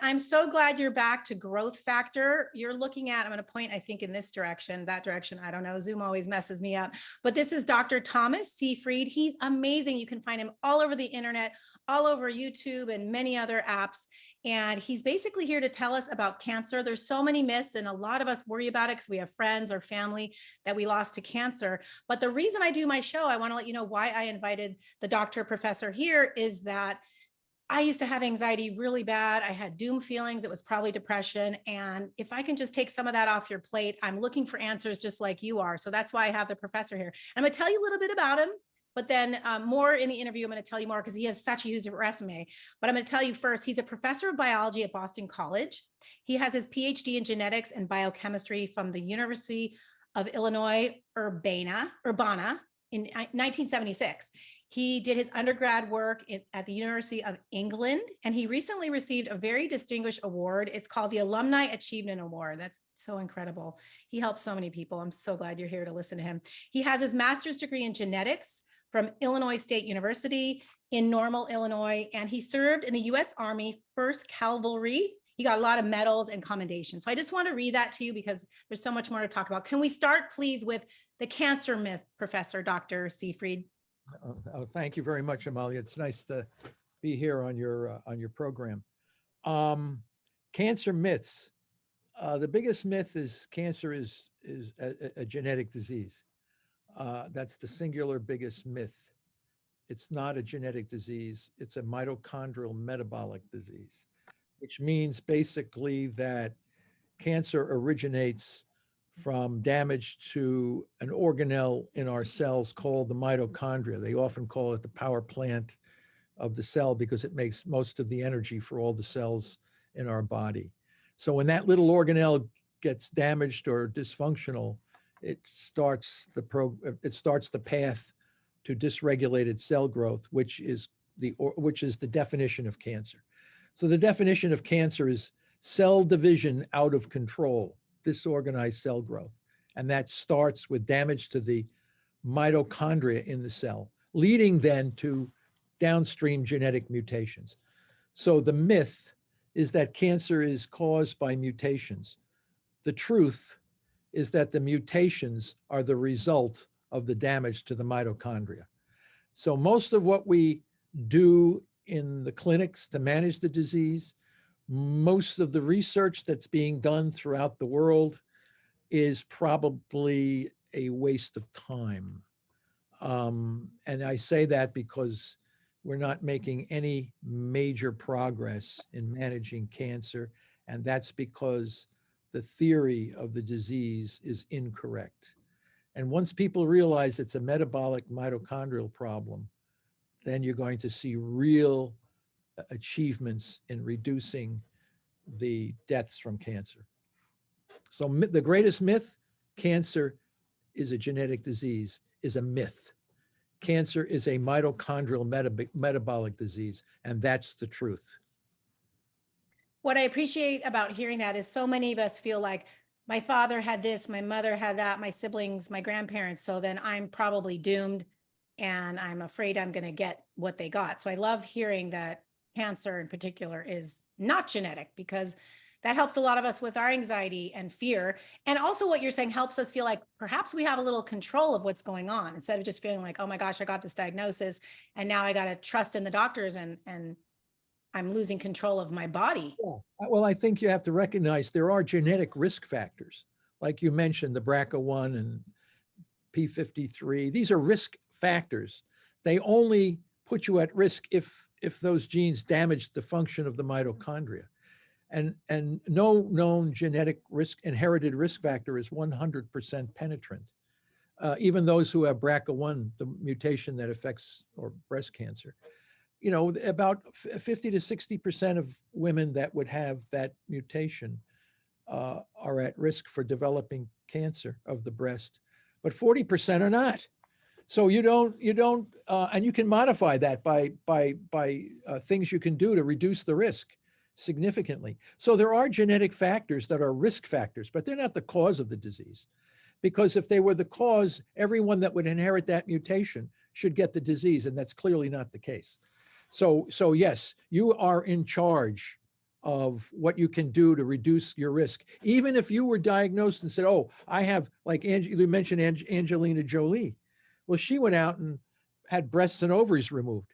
I'm so glad you're back to Growth Factor. You're looking at, I'm going to point, I think, in this direction, that direction. I don't know. Zoom always messes me up. But this is Dr. Thomas SEYFRIED. He's amazing. You can find him all over the internet, all over YouTube and many other apps. And he's basically here to tell us about cancer. There's so many myths, and a lot of us worry about it because we have friends or family that we lost to cancer. But the reason I do my show, I want to let you know why I invited the doctor professor here, is that I used to have anxiety really bad. I had doom feelings. It was probably depression. And if I can just take some of that off your plate, I'm looking for answers just like you are. So that's why I have the professor here. I'm going to tell you a little bit about him, but then more in the interview, I'm going to tell you more because he has such a huge resume. But I'm going to tell you first, he's a professor of biology at Boston College. He has his PhD in genetics and biochemistry from the University of Illinois, Urbana in 1976. He did his undergrad work at the University of England, and he recently received a very distinguished award. It's called the Alumni Achievement Award. That's so incredible. He helps so many people. I'm so glad you're here to listen to him. He has his master's degree in genetics from Illinois State University in Normal, Illinois, and he served in the U.S. Army 1st Cavalry. He got a lot of medals and commendations. So I just want to read that to you because there's so much more to talk about. Can we start, please, with the cancer myth, Professor Dr. SEYFRIED? Oh, thank you very much, Amalia. It's nice to be here on your program. Cancer myths. The biggest myth is cancer is a genetic disease. That's the singular biggest myth. It's not a genetic disease. It's a mitochondrial metabolic disease, which means basically that cancer originates from damage to an organelle in our cells called the mitochondria. They often call it the power plant of the cell because it makes most of the energy for all the cells in our body. So when that little organelle gets damaged or dysfunctional, it starts the path to dysregulated cell growth, which is the definition of cancer. So the definition of cancer is cell division out of control, disorganized cell growth. And that starts with damage to the mitochondria in the cell, leading then to downstream genetic mutations. So the myth is that cancer is caused by mutations. The truth is that the mutations are the result of the damage to the mitochondria. So most of what we do in the clinics to manage the disease, most of the research that's being done throughout the world is probably a waste of time. And I say that because we're not making any major progress in managing cancer, and that's because the theory of the disease is incorrect. And once people realize it's a metabolic mitochondrial problem, then you're going to see real achievements in reducing the deaths from cancer. So the greatest myth, cancer is a genetic disease, is a myth. Cancer is a mitochondrial metabolic disease, and that's the truth. What I appreciate about hearing that is so many of us feel like my father had this, my mother had that, my siblings, my grandparents, so then I'm probably doomed and I'm afraid I'm going to get what they got. So I love hearing that cancer in particular is not genetic, because that helps a lot of us with our anxiety and fear. And also what you're saying helps us feel like perhaps we have a little control of what's going on, instead of just feeling like, oh my gosh, I got this diagnosis and now I got to trust in the doctors and I'm losing control of my body. Yeah. Well, I think you have to recognize there are genetic risk factors. Like you mentioned, the BRCA1 and P53, these are risk factors. They only put you at risk if those genes damage the function of the mitochondria. And no known genetic inherited risk factor is 100% penetrant. Even those who have BRCA1, the mutation that affects or breast cancer, you know, about 50 to 60% of women that would have that mutation are at risk for developing cancer of the breast, but 40% are not. So you don't, and you can modify that by things you can do to reduce the risk significantly. So there are genetic factors that are risk factors, but they're not the cause of the disease. Because if they were the cause, everyone that would inherit that mutation should get the disease, and that's clearly not the case. So yes, you are in charge of what you can do to reduce your risk. Even if you were diagnosed and said, oh, I have, like you mentioned Angelina Jolie. Well, she went out and had breasts and ovaries removed.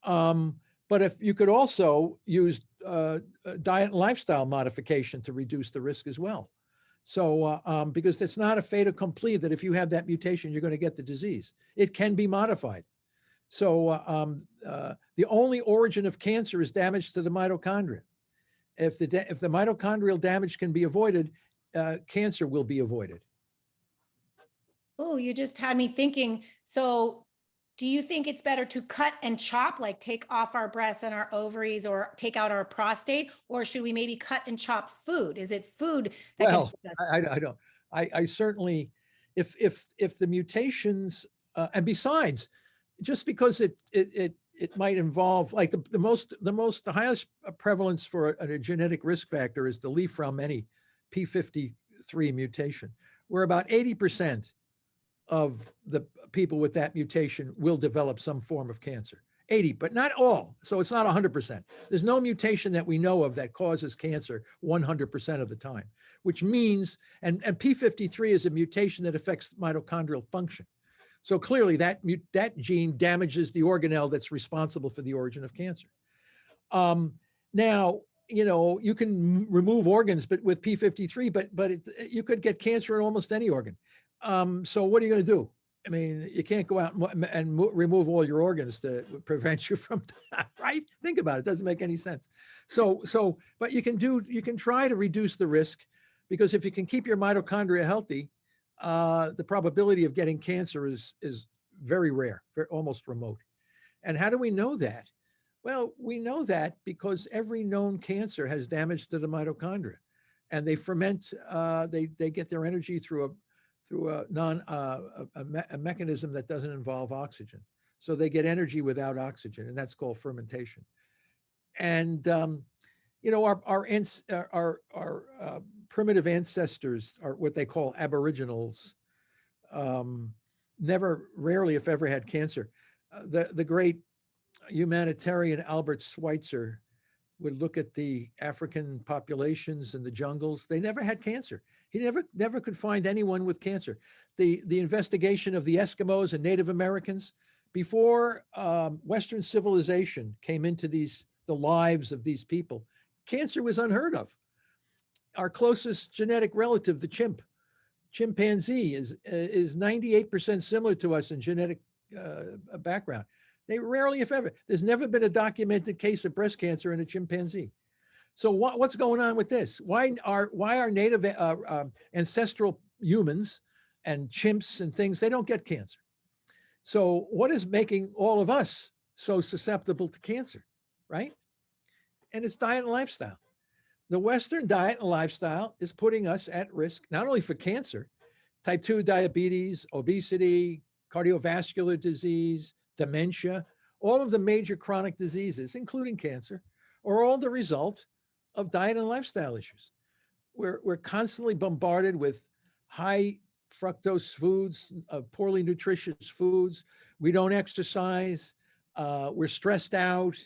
But if you could also use diet and lifestyle modification to reduce the risk as well. So, because it's not a fait accompli that if you have that mutation, you're going to get the disease. It can be modified. So, the only origin of cancer is damage to the mitochondria. If the mitochondrial damage can be avoided, cancer will be avoided. Oh, you just had me thinking. So do you think it's better to cut and chop, like take off our breasts and our ovaries or take out our prostate? Or should we maybe cut and chop food? Is it food that can Well, help us? I don't. I certainly, if the mutations, and besides, just because it might involve, like the highest prevalence for a genetic risk factor is the Li-Fraumeni P53 mutation, where about 80% of the people with that mutation will develop some form of cancer. 80, but not all. So it's not 100%. There's no mutation that we know of that causes cancer 100% of the time, which means, and P53 is a mutation that affects mitochondrial function. So clearly that gene damages the organelle that's responsible for the origin of cancer. Now, you can remove organs, but with P53, but you could get cancer in almost any organ. So what are you going to do? I mean, you can't go out and remove all your organs to prevent you from, right? Think about it. It doesn't make any sense. But you can try to reduce the risk, because if you can keep your mitochondria healthy, the probability of getting cancer is very rare, almost remote. And how do we know that? Well, we know that because every known cancer has damage to the mitochondria, and they ferment. They get their energy through a mechanism that doesn't involve oxygen. So they get energy without oxygen, and that's called fermentation. And our primitive ancestors, are what they call aboriginals, rarely, if ever, had cancer. The great humanitarian Albert Schweitzer would look at the African populations in the jungles. They never had cancer. He never could find anyone with cancer. The investigation of the Eskimos and Native Americans before Western civilization came into the lives of these people, cancer was unheard of. Our closest genetic relative, the chimpanzee, is 98% similar to us in genetic background. They rarely, if ever, there's never been a documented case of breast cancer in a chimpanzee. So what's going on with this? Why are native ancestral humans and chimps and things, they don't get cancer? So what is making all of us so susceptible to cancer, right? And it's diet and lifestyle. The Western diet and lifestyle is putting us at risk, not only for cancer, type 2 diabetes, obesity, cardiovascular disease, dementia, all of the major chronic diseases, including cancer, are all the result of diet and lifestyle issues. We're constantly bombarded with high fructose foods, poorly nutritious foods. We don't exercise. We're stressed out.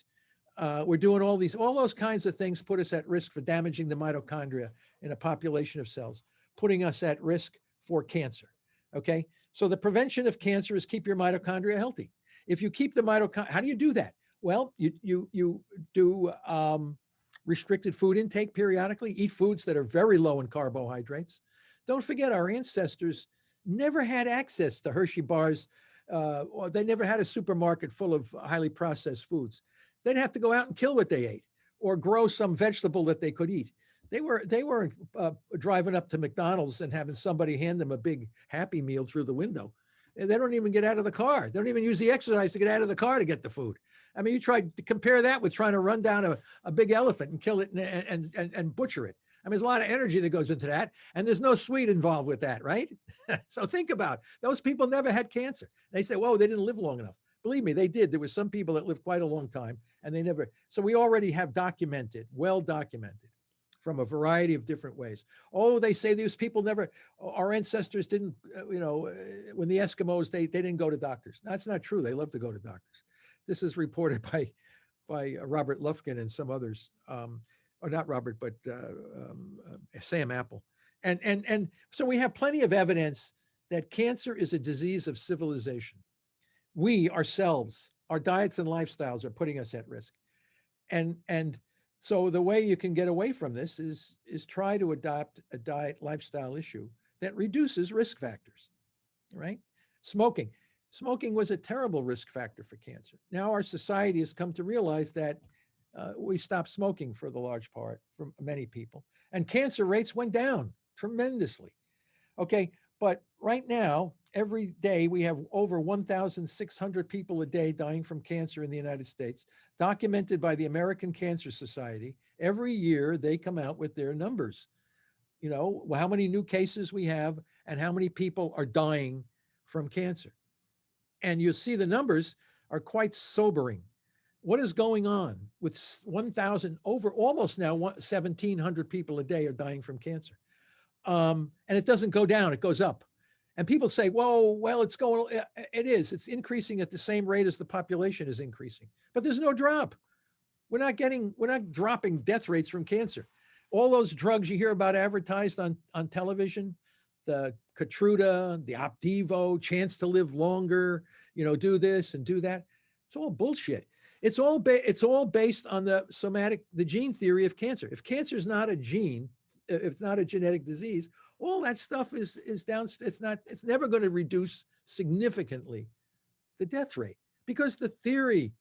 We're doing all those kinds of things put us at risk for damaging the mitochondria in a population of cells, putting us at risk for cancer. Okay. So the prevention of cancer is keep your mitochondria healthy. If you keep the mitochondria, how do you do that? Well, you do restricted food intake periodically, eat foods that are very low in carbohydrates. Don't forget, our ancestors never had access to Hershey bars, or they never had a supermarket full of highly processed foods. They'd have to go out and kill what they ate or grow some vegetable that they could eat. They weren't driving up to McDonald's and having somebody hand them a big Happy Meal through the window. They don't even get out of the car. They don't even use the exercise to get out of the car to get the food. I mean, you try to compare that with trying to run down a big elephant and kill it and butcher it. I mean, there's a lot of energy that goes into that, and there's no sweet involved with that, right? So think about it. Those people never had cancer. They say, whoa, they didn't live long enough. Believe me, they did. There were some people that lived quite a long time, and they never. So we already have well documented from a variety of different ways. Oh, they say these people never, our ancestors didn't, when the Eskimos, they didn't go to doctors. That's not true. They love to go to doctors. This is reported by Robert Lufkin and some others. or not Robert, but Sam Apple. And so we have plenty of evidence that cancer is a disease of civilization. We ourselves, our diets and lifestyles are putting us at risk. And so the way you can get away from this is try to adopt a diet lifestyle issue that reduces risk factors, right? Smoking. Smoking was a terrible risk factor for cancer. Now our society has come to realize that we stopped smoking for the large part for many people, and cancer rates went down tremendously. Okay, but right now, every day we have over 1,600 people a day dying from cancer in the United States, documented by the American Cancer Society. Every year they come out with their numbers. You know, how many new cases we have and how many people are dying from cancer. And you see the numbers are quite sobering. What is going on with 1,000 over almost now 1,700 people a day are dying from cancer? And it doesn't go down; it goes up. And people say, well, it's going. It is. It's increasing at the same rate as the population is increasing, but there's no drop. We're not dropping death rates from cancer. All those drugs you hear about advertised on television, the Keytruda, the Opdivo, chance to live longer, do this and do that. It's all bullshit. It's all based on the gene theory of cancer. If cancer is not a gene, if it's not a genetic disease, all that stuff is down. It's never going to reduce significantly the death rate because the theory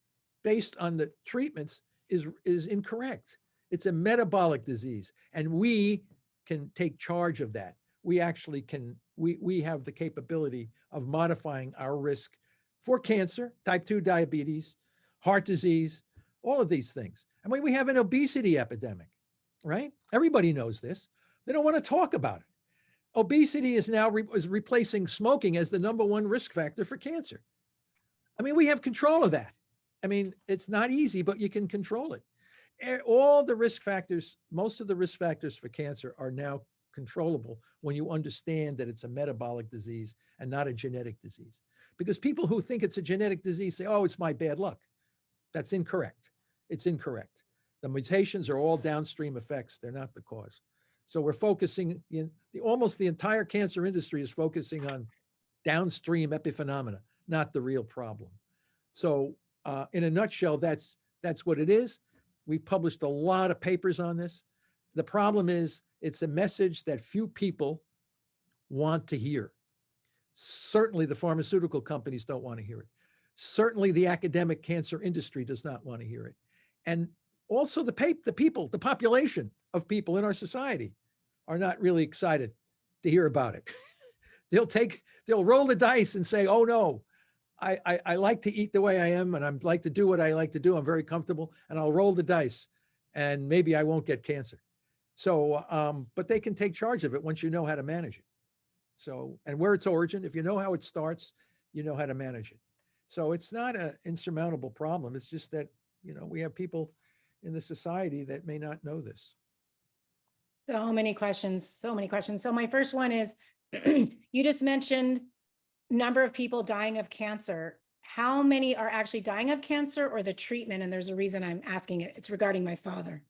based on the treatments is incorrect. It's a metabolic disease, and we can take charge of that. We actually can. We have the capability of modifying our risk for cancer, type 2 diabetes, heart disease, all of these things. I mean, we have an obesity epidemic, right? Everybody knows this. They don't want to talk about it. Obesity is now replacing smoking as the number one risk factor for cancer. I mean, we have control of that. I mean, it's not easy, but you can control it. All the risk factors, most of the risk factors for cancer are now controllable when you understand that it's a metabolic disease and not a genetic disease. Because people who think it's a genetic disease say, oh, it's my bad luck. That's incorrect. It's incorrect. The mutations are all downstream effects. They're not the cause. So we're focusing almost the entire cancer industry is focusing on downstream epiphenomena, not the real problem. So in a nutshell, that's what it is. We published a lot of papers on this. The problem is it's a message that few people want to hear. Certainly the pharmaceutical companies don't want to hear it. Certainly the academic cancer industry does not want to hear it. And also the people, the population of people in our society are not really excited to hear about it. They'll roll the dice and say, oh no, I like to eat the way I am and I like to do what I like to do. I'm very comfortable and I'll roll the dice and maybe I won't get cancer. So, but they can take charge of it once you know how to manage it. So, and where its origin, if you know how it starts, you know how to manage it. So it's not an insurmountable problem. It's just that, we have people in the society that may not know this. So many questions, so many questions. So my first one is, you just mentioned number of people dying of cancer. How many are actually dying of cancer or the treatment? And there's a reason I'm asking it. It's regarding my father.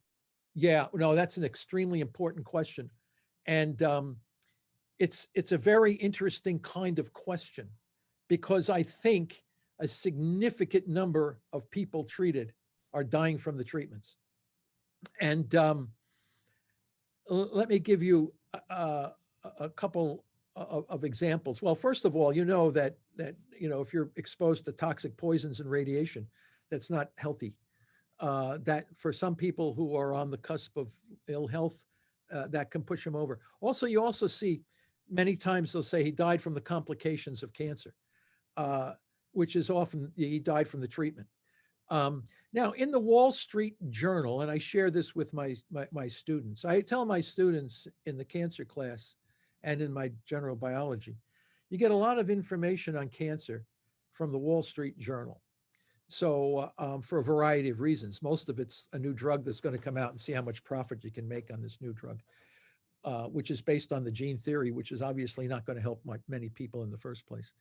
Yeah, no, that's an extremely important question. And it's a very interesting kind of question because I think a significant number of people treated are dying from the treatments. And let me give you a couple of examples. Well, first of all, that if you're exposed to toxic poisons and radiation, that's not healthy. That for some people who are on the cusp of ill health, that can push them over. Also, you also see many times they'll say he died from the complications of cancer, which is often he died from the treatment. Now, in the Wall Street Journal, and I share this with my students, I tell my students in the cancer class and in my general biology, you get a lot of information on cancer from the Wall Street Journal. So for a variety of reasons, most of it's a new drug that's going to come out and see how much profit you can make on this new drug, which is based on the gene theory, which is obviously not going to help many people in the first place.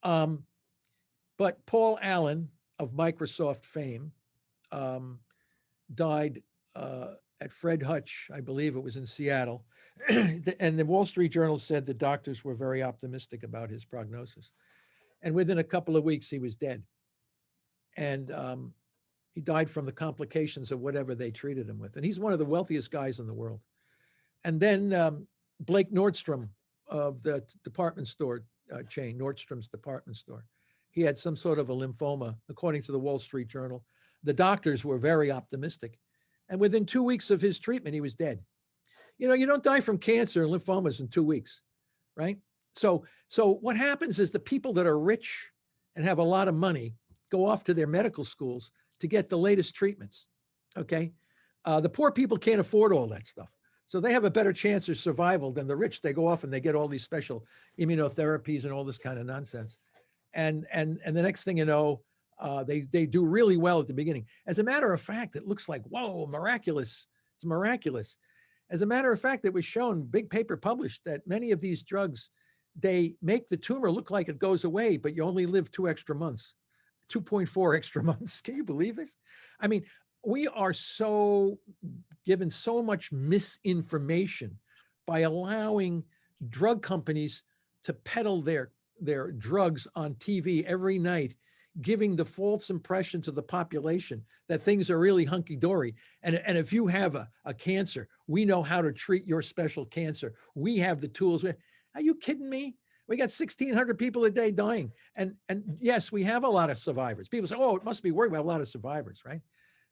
But Paul Allen of Microsoft fame died at Fred Hutch, I believe it was in Seattle. And the Wall Street Journal said the doctors were very optimistic about his prognosis. And within a couple of weeks, he was dead. And he died from the complications of whatever they treated him with. And he's one of the wealthiest guys in the world. And then Blake Nordstrom of the department store chain, Nordstrom's department store, he had some sort of a lymphoma, according to the Wall Street Journal. The doctors were very optimistic. And within 2 weeks of his treatment, he was dead. You know, you don't die from cancer and lymphomas in 2 weeks, right? So what happens is the people that are rich and have a lot of money go off to their medical schools to get the latest treatments, okay? The poor people can't afford all that stuff. So they have a better chance of survival than the rich. They go off and they get all these special immunotherapies and all this kind of nonsense. And the next thing you know, they do really well at the beginning. As a matter of fact, it looks like, whoa, miraculous. It's miraculous. As a matter of fact, it was shown, big paper published, that many of these drugs, they make the tumor look like it goes away, but you only live 2 extra months, 2.4 extra months. Can you believe this? I mean, we are so given so much misinformation by allowing drug companies to peddle their drugs on TV every night, giving the false impression to the population that things are really hunky-dory. And if you have a cancer, we know how to treat your special cancer. We have the tools. Are you kidding me? We got 1,600 people a day dying. And yes, we have a lot of survivors. People say, oh, it must be worried about a lot of survivors, right?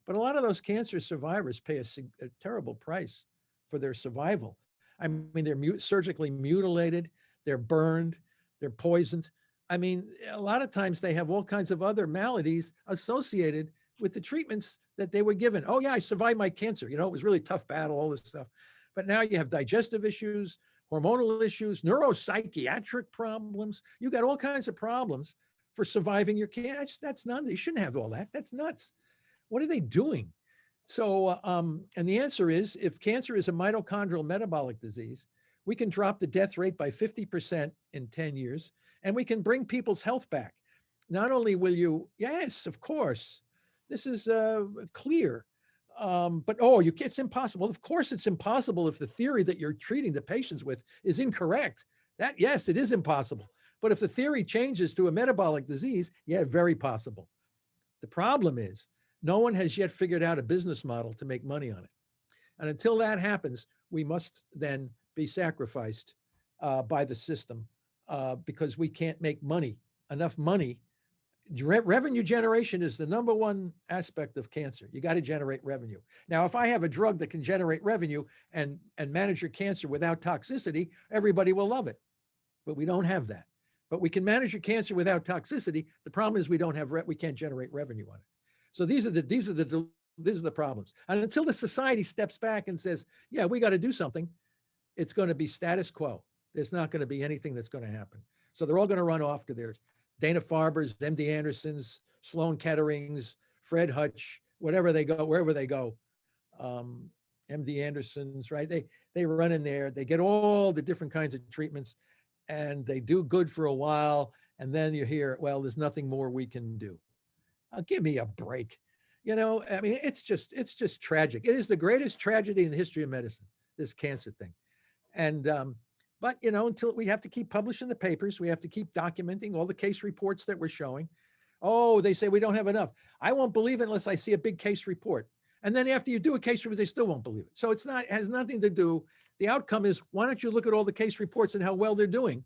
But a lot of those cancer survivors pay a terrible price for their survival. I mean, they're surgically mutilated, they're burned, they're poisoned. I mean, a lot of times they have all kinds of other maladies associated with the treatments that they were given. Oh yeah, I survived my cancer. You know, it was really tough battle, all this stuff. But now you have digestive issues, hormonal issues, neuropsychiatric problems. You got all kinds of problems for surviving your cancer. That's nuts. You shouldn't have all that. That's nuts. What are they doing? So, and the answer is, if cancer is a mitochondrial metabolic disease, we can drop the death rate by 50% in 10 years, and we can bring people's health back. Not only will you, yes, of course, this is clear, but it's impossible. Of course it's impossible if the theory that you're treating the patients with is incorrect. That, yes, it is impossible. But if the theory changes to a metabolic disease, yeah, very possible. The problem is, no one has yet figured out a business model to make money on it. And until that happens, we must then be sacrificed by the system because we can't make enough money. Revenue generation is the number one aspect of cancer. You got to generate revenue. Now, if I have a drug that can generate revenue and manage your cancer without toxicity, everybody will love it. But we don't have that. But we can manage your cancer without toxicity. The problem is we can't generate revenue on it. So these are the problems. And until the society steps back and says, yeah, we got to do something, it's going to be status quo. There's not going to be anything that's going to happen. So they're all going to run off to their Dana-Farber's, MD Anderson's, Sloan Kettering's, Fred Hutch, wherever they go, MD Anderson's, right? They run in there, they get all the different kinds of treatments, and they do good for a while. And then you hear, well, there's nothing more we can do. Give me a break. You know, I mean, it's just tragic. It is the greatest tragedy in the history of medicine, this cancer thing. And, but, you know, until we have to keep publishing the papers, we have to keep documenting all the case reports that we're showing. Oh, they say we don't have enough. I won't believe it unless I see a big case report. And then after you do a case report, they still won't believe it. So it has nothing to do. The outcome is, why don't you look at all the case reports and how well they're doing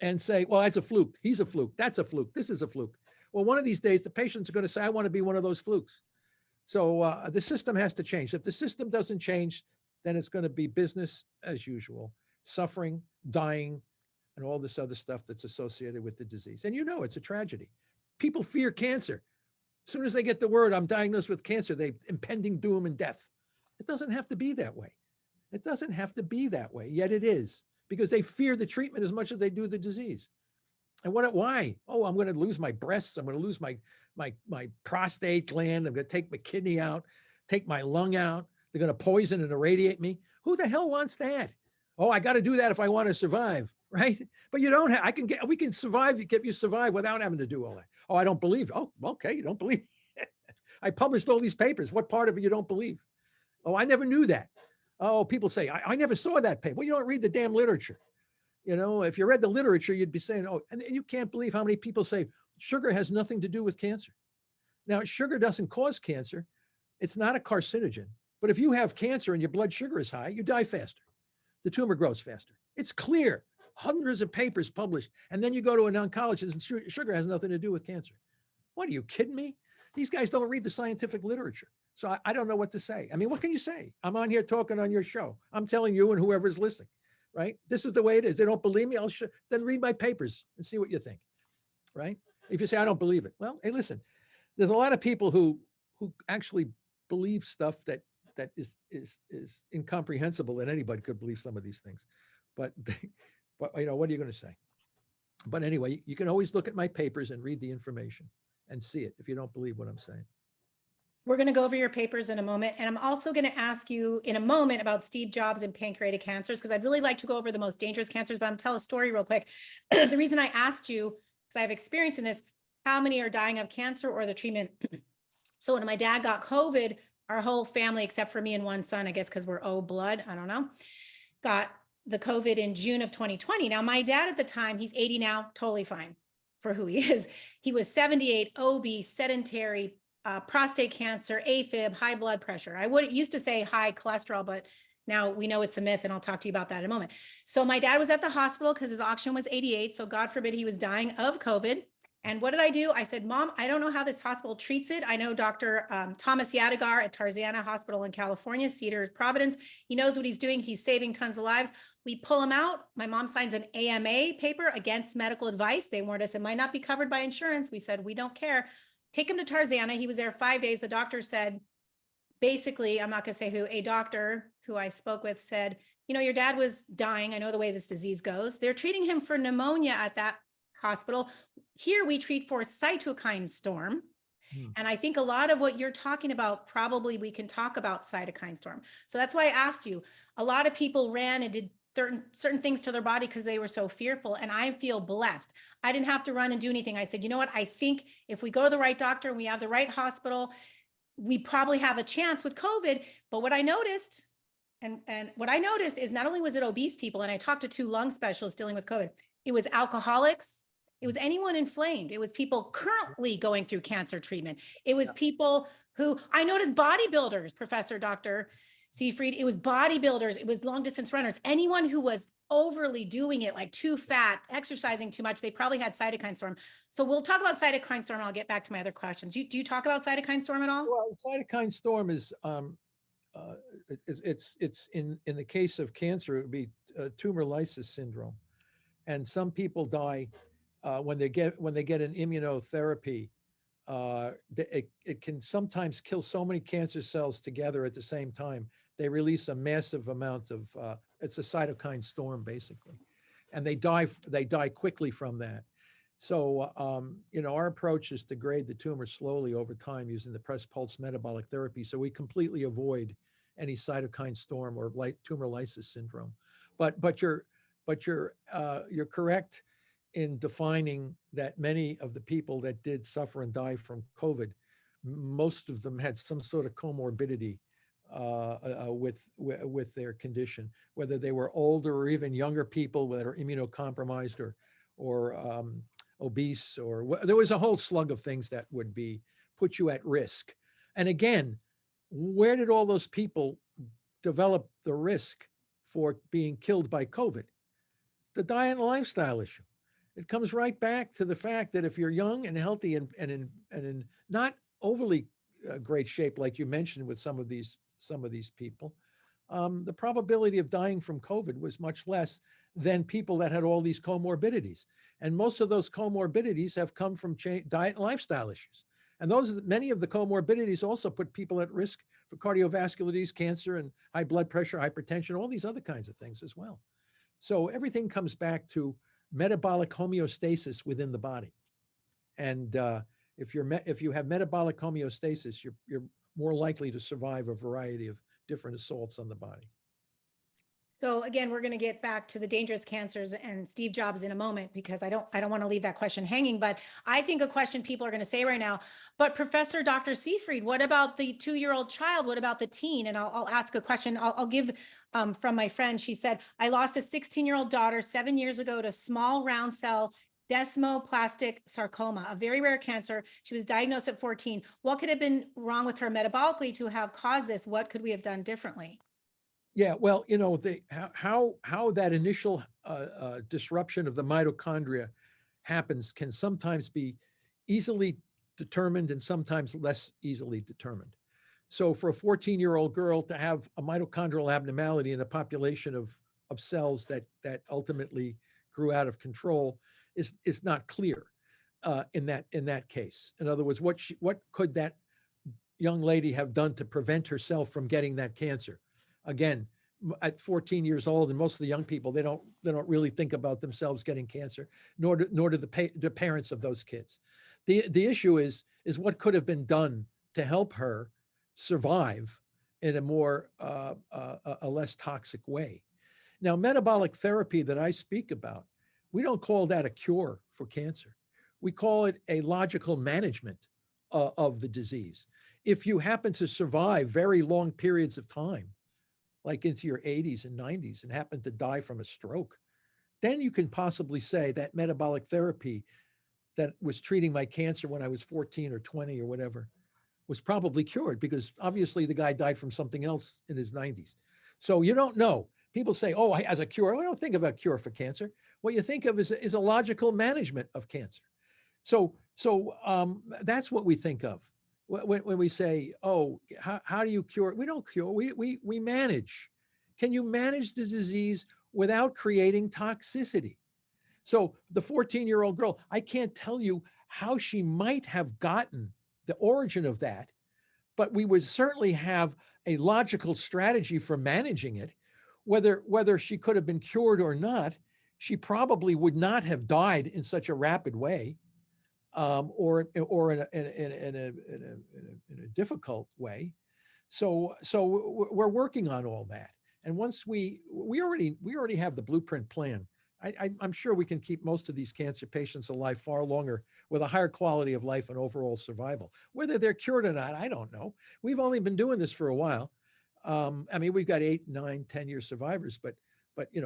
and say, well, that's a fluke. He's a fluke. That's a fluke. This is a fluke. Well, one of these days, the patients are going to say, I want to be one of those flukes. So the system has to change. If the system doesn't change, then it's going to be business as usual, suffering, dying, and all this other stuff that's associated with the disease. And you know, it's a tragedy. People fear cancer. As soon as they get the word, I'm diagnosed with cancer, they impending doom and death. It doesn't have to be that way. It doesn't have to be that way, yet it is, because they fear the treatment as much as they do the disease. And why? Oh, I'm going to lose my breasts. I'm going to lose my prostate gland. I'm going to take my kidney out, take my lung out. They're going to poison and irradiate me. Who the hell wants that? Oh, I got to do that if I want to survive, right? But you don't have, we can survive, you survive without having to do all that. Oh, I don't believe. Oh, okay, you don't believe. I published all these papers. What part of it you don't believe? Oh, I never knew that. Oh, people say, I never saw that paper. Well, you don't read the damn literature. You know, if you read the literature, you'd be saying, oh, and you can't believe how many people say sugar has nothing to do with cancer. Now, sugar doesn't cause cancer. It's not a carcinogen. But if you have cancer and your blood sugar is high, you die faster. The tumor grows faster. It's clear. Hundreds of papers published. And then you go to an oncologist and sugar has nothing to do with cancer. What, are you kidding me? These guys don't read the scientific literature. So I don't know what to say. I mean, what can you say? I'm on here talking on your show. I'm telling you and whoever's listening, right? This is the way it is. They don't believe me. Then read my papers and see what you think, right? If you say, I don't believe it. Well, hey, listen, there's a lot of people who actually believe stuff that is incomprehensible, that anybody could believe some of these things. But but you know, what are you going to say? But anyway, you can always look at my papers and read the information and see it if you don't believe what I'm saying. We're going to go over your papers in a moment. And I'm also going to ask you in a moment about Steve Jobs and pancreatic cancers, because I'd really like to go over the most dangerous cancers, but I'm tell a story real quick. The reason I asked you, because I have experience in this, how many are dying of cancer or the treatment? So when my dad got COVID, our whole family, except for me and one son, I guess because we're O blood, I don't know, got the COVID in June of 2020. Now, my dad at the time, he's 80 now, totally fine for who he is. He was 78, obese, sedentary, prostate cancer, AFib, high blood pressure. I would used to say high cholesterol, but now we know it's a myth, and I'll talk to you about that in a moment. So my dad was at the hospital because his oxygen was 88. So God forbid he was dying of COVID. And what did I do? I said, Mom, I don't know how this hospital treats it. I know Dr. Thomas Yadigar at Tarzana Hospital in California, Cedar Providence. He knows what he's doing. He's saving tons of lives. We pull him out. My mom signs an AMA paper against medical advice. They warned us it might not be covered by insurance. We said, we don't care. Take him to Tarzana. He was there 5 days. The doctor said, basically, I'm not going to say who, a doctor who I spoke with said, you know, your dad was dying. I know the way this disease goes. They're treating him for pneumonia at that hospital. Here we treat for cytokine storm. And I think a lot of what you're talking about, probably we can talk about cytokine storm. So that's why I asked you. A lot of people ran and did certain things to their body because they were so fearful. And I feel blessed. I didn't have to run and do anything. I said, you know what? I think if we go to the right doctor and we have the right hospital, we probably have a chance with COVID. But what I noticed, and what I noticed is not only was it obese people, and I talked to 2 lung specialists dealing with COVID, it was alcoholics. It was anyone inflamed. It was people currently going through cancer treatment. It was people who I noticed bodybuilders, Professor Dr. SEYFRIED. It was bodybuilders. It was long distance runners. Anyone who was overly doing it, like too fat, exercising too much, they probably had cytokine storm. So we'll talk about cytokine storm. I'll get back to my other questions. Do you talk about cytokine storm at all? Well, cytokine storm is it's in the case of cancer, it would be tumor lysis syndrome, and some people die when they get an immunotherapy. It can sometimes kill so many cancer cells together at the same time. They release a massive amount of it's a cytokine storm basically, and they die quickly from that. So you know, our approach is to grade the tumor slowly over time using the press pulse metabolic therapy, so we completely avoid any cytokine storm or tumor lysis syndrome. But you're correct in defining that many of the people that did suffer and die from COVID, most of them had some sort of comorbidity with their condition, whether they were older or even younger people that are immunocompromised or obese, or there was a whole slug of things that would put you at risk. And again, where did all those people develop the risk for being killed by COVID? The diet and lifestyle issue. It comes right back to the fact that if you're young and healthy and in not overly great shape, like you mentioned with some of these people, the probability of dying from COVID was much less than people that had all these comorbidities. And most of those comorbidities have come from diet and lifestyle issues. And many of the comorbidities also put people at risk for cardiovascular disease, cancer, and high blood pressure, hypertension, all these other kinds of things as well. So everything comes back to metabolic homeostasis within the body. And if you have metabolic homeostasis, you're more likely to survive a variety of different assaults on the body. So again, we're going to get back to the dangerous cancers and Steve Jobs in a moment, because I don't want to leave that question hanging, but I think a question people are going to say right now, but Professor Dr. Seyfried, what about the 2-year-old child? What about the teen? And I'll ask a question. I'll give from my friend. She said, I lost a 16-year-old daughter 7 years ago to small round cell desmoplastic sarcoma, a very rare cancer. She was diagnosed at 14. What could have been wrong with her metabolically to have caused this? What could we have done differently? Yeah, well, how that initial disruption of the mitochondria happens can sometimes be easily determined and sometimes less easily determined. So for a 14-year-old girl to have a mitochondrial abnormality in a population of cells that ultimately grew out of control is not clear in that case. In other words, what could that young lady have done to prevent herself from getting that cancer? Again, at 14 years old, and most of the young people, they don't really think about themselves getting cancer, nor do the parents of those kids. The issue is what could have been done to help her survive in a more a less toxic way. Now, metabolic therapy that I speak about, we don't call that a cure for cancer. We call it a logical management of the disease. If you happen to survive very long periods of time, like into your 80s and 90s, and happen to die from a stroke, then you can possibly say that metabolic therapy that was treating my cancer when I was 14 or 20 or whatever was probably cured, because obviously the guy died from something else in his 90s. So you don't know. People say, oh, as a cure. I don't think of a cure for cancer. What you think of is a logical management of cancer. So that's what we think of when we say, oh, how do you cure? We don't cure, we manage. Can you manage the disease without creating toxicity? So the 14-year-old girl, I can't tell you how she might have gotten the origin of that, but we would certainly have a logical strategy for managing it. Whether she could have been cured or not, she probably would not have died in such a rapid way, or in a difficult way. So we're working on all that. And once we already have the blueprint plan. I'm sure we can keep most of these cancer patients alive far longer with a higher quality of life and overall survival. Whether they're cured or not, I don't know. We've only been doing this for a while. I mean, we've got 8, 9, 10-year survivors, but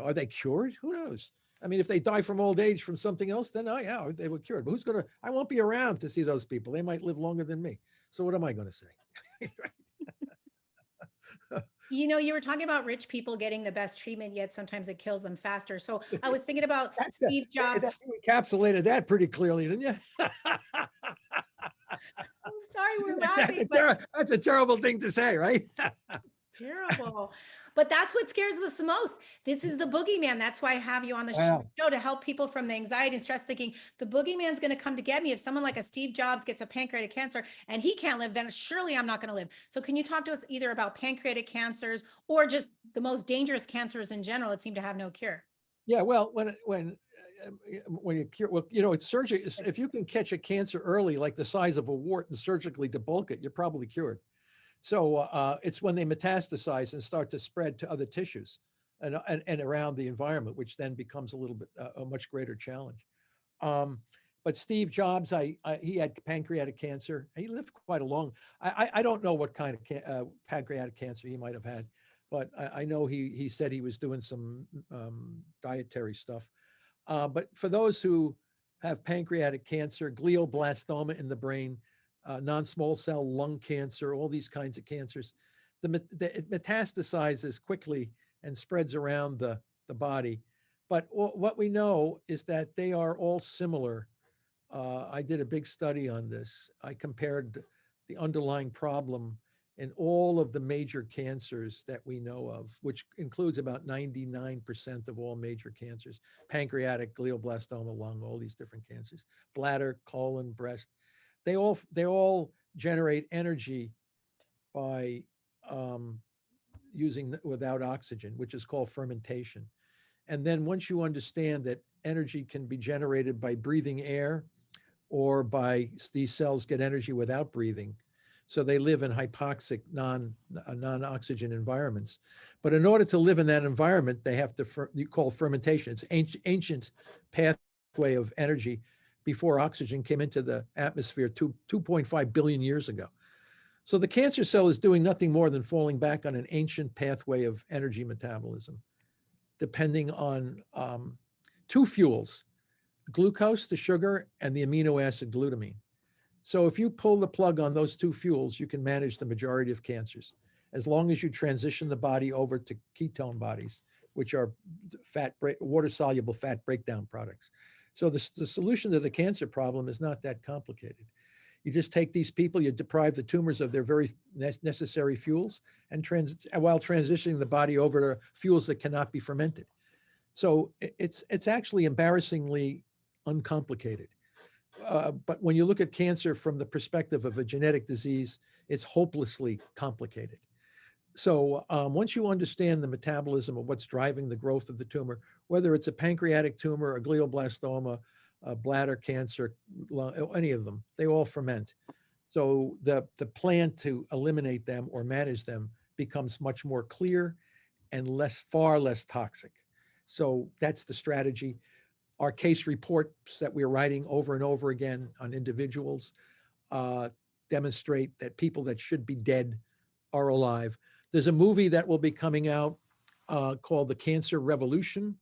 are they cured? Who knows? I mean, if they die from old age from something else, then oh yeah, they were cured. But I won't be around to see those people. They might live longer than me. So what am I going to say? You were talking about rich people getting the best treatment, yet sometimes it kills them faster. So I was thinking about Steve Jobs. You encapsulated that pretty clearly, didn't you? I'm sorry, we're laughing, but That's a terrible thing to say, right? it's terrible. But that's what scares us the most. This is the boogeyman. That's why I have you on the Wow. show, to help people from the anxiety and stress, thinking the boogeyman's going to come to get me. If someone like a Steve Jobs gets a pancreatic cancer and he can't live, then surely I'm not going to live. So can you talk to us either about pancreatic cancers or just the most dangerous cancers in general that seem to have no cure? Yeah, well, when you cure, well, it's surgery. If you can catch a cancer early, like the size of a wart, and surgically debulk it, you're probably cured. So it's when they metastasize and start to spread to other tissues and around the environment, which then becomes a little bit a much greater challenge. But Steve Jobs, he had pancreatic cancer. He lived quite a long. I don't know what kind of pancreatic cancer he might have had, but I know he said he was doing some dietary stuff. But for those who have pancreatic cancer, glioblastoma in the brain, non-small cell lung cancer, all these kinds of cancers, it metastasizes quickly and spreads around the body. But what we know is that they are all similar. I did a big study on this. I compared the underlying problem in all of the major cancers that we know of, which includes about 99% of all major cancers: pancreatic, glioblastoma, lung, all these different cancers, bladder, colon, breast. They all generate energy by using without oxygen, which is called fermentation. And then once you understand that energy can be generated by breathing air, or by these cells get energy without breathing, So they live in hypoxic, non-oxygen environments. But in order to live in that environment, they have to, you call fermentation. It's ancient pathway of energy before oxygen came into the atmosphere 2.5 billion years ago. So the cancer cell is doing nothing more than falling back on an ancient pathway of energy metabolism, depending on two fuels, glucose, the sugar, and the amino acid glutamine. So if you pull the plug on those two fuels, you can manage the majority of cancers, as long as you transition the body over to ketone bodies, which are water-soluble fat breakdown products. So the solution to the cancer problem is not that complicated. You just take these people, you deprive the tumors of their very necessary fuels, and while transitioning the body over to fuels that cannot be fermented. So it's actually embarrassingly uncomplicated. But when you look at cancer from the perspective of a genetic disease, it's hopelessly complicated. So once you understand the metabolism of what's driving the growth of the tumor, whether it's a pancreatic tumor, a glioblastoma, a bladder cancer, any of them, they all ferment. So the plan to eliminate them or manage them becomes much more clear and far less toxic. So that's the strategy. Our case reports that we're writing over and over again on individuals demonstrate that people that should be dead are alive. There's a movie that will be coming out called The Cancer Revolution.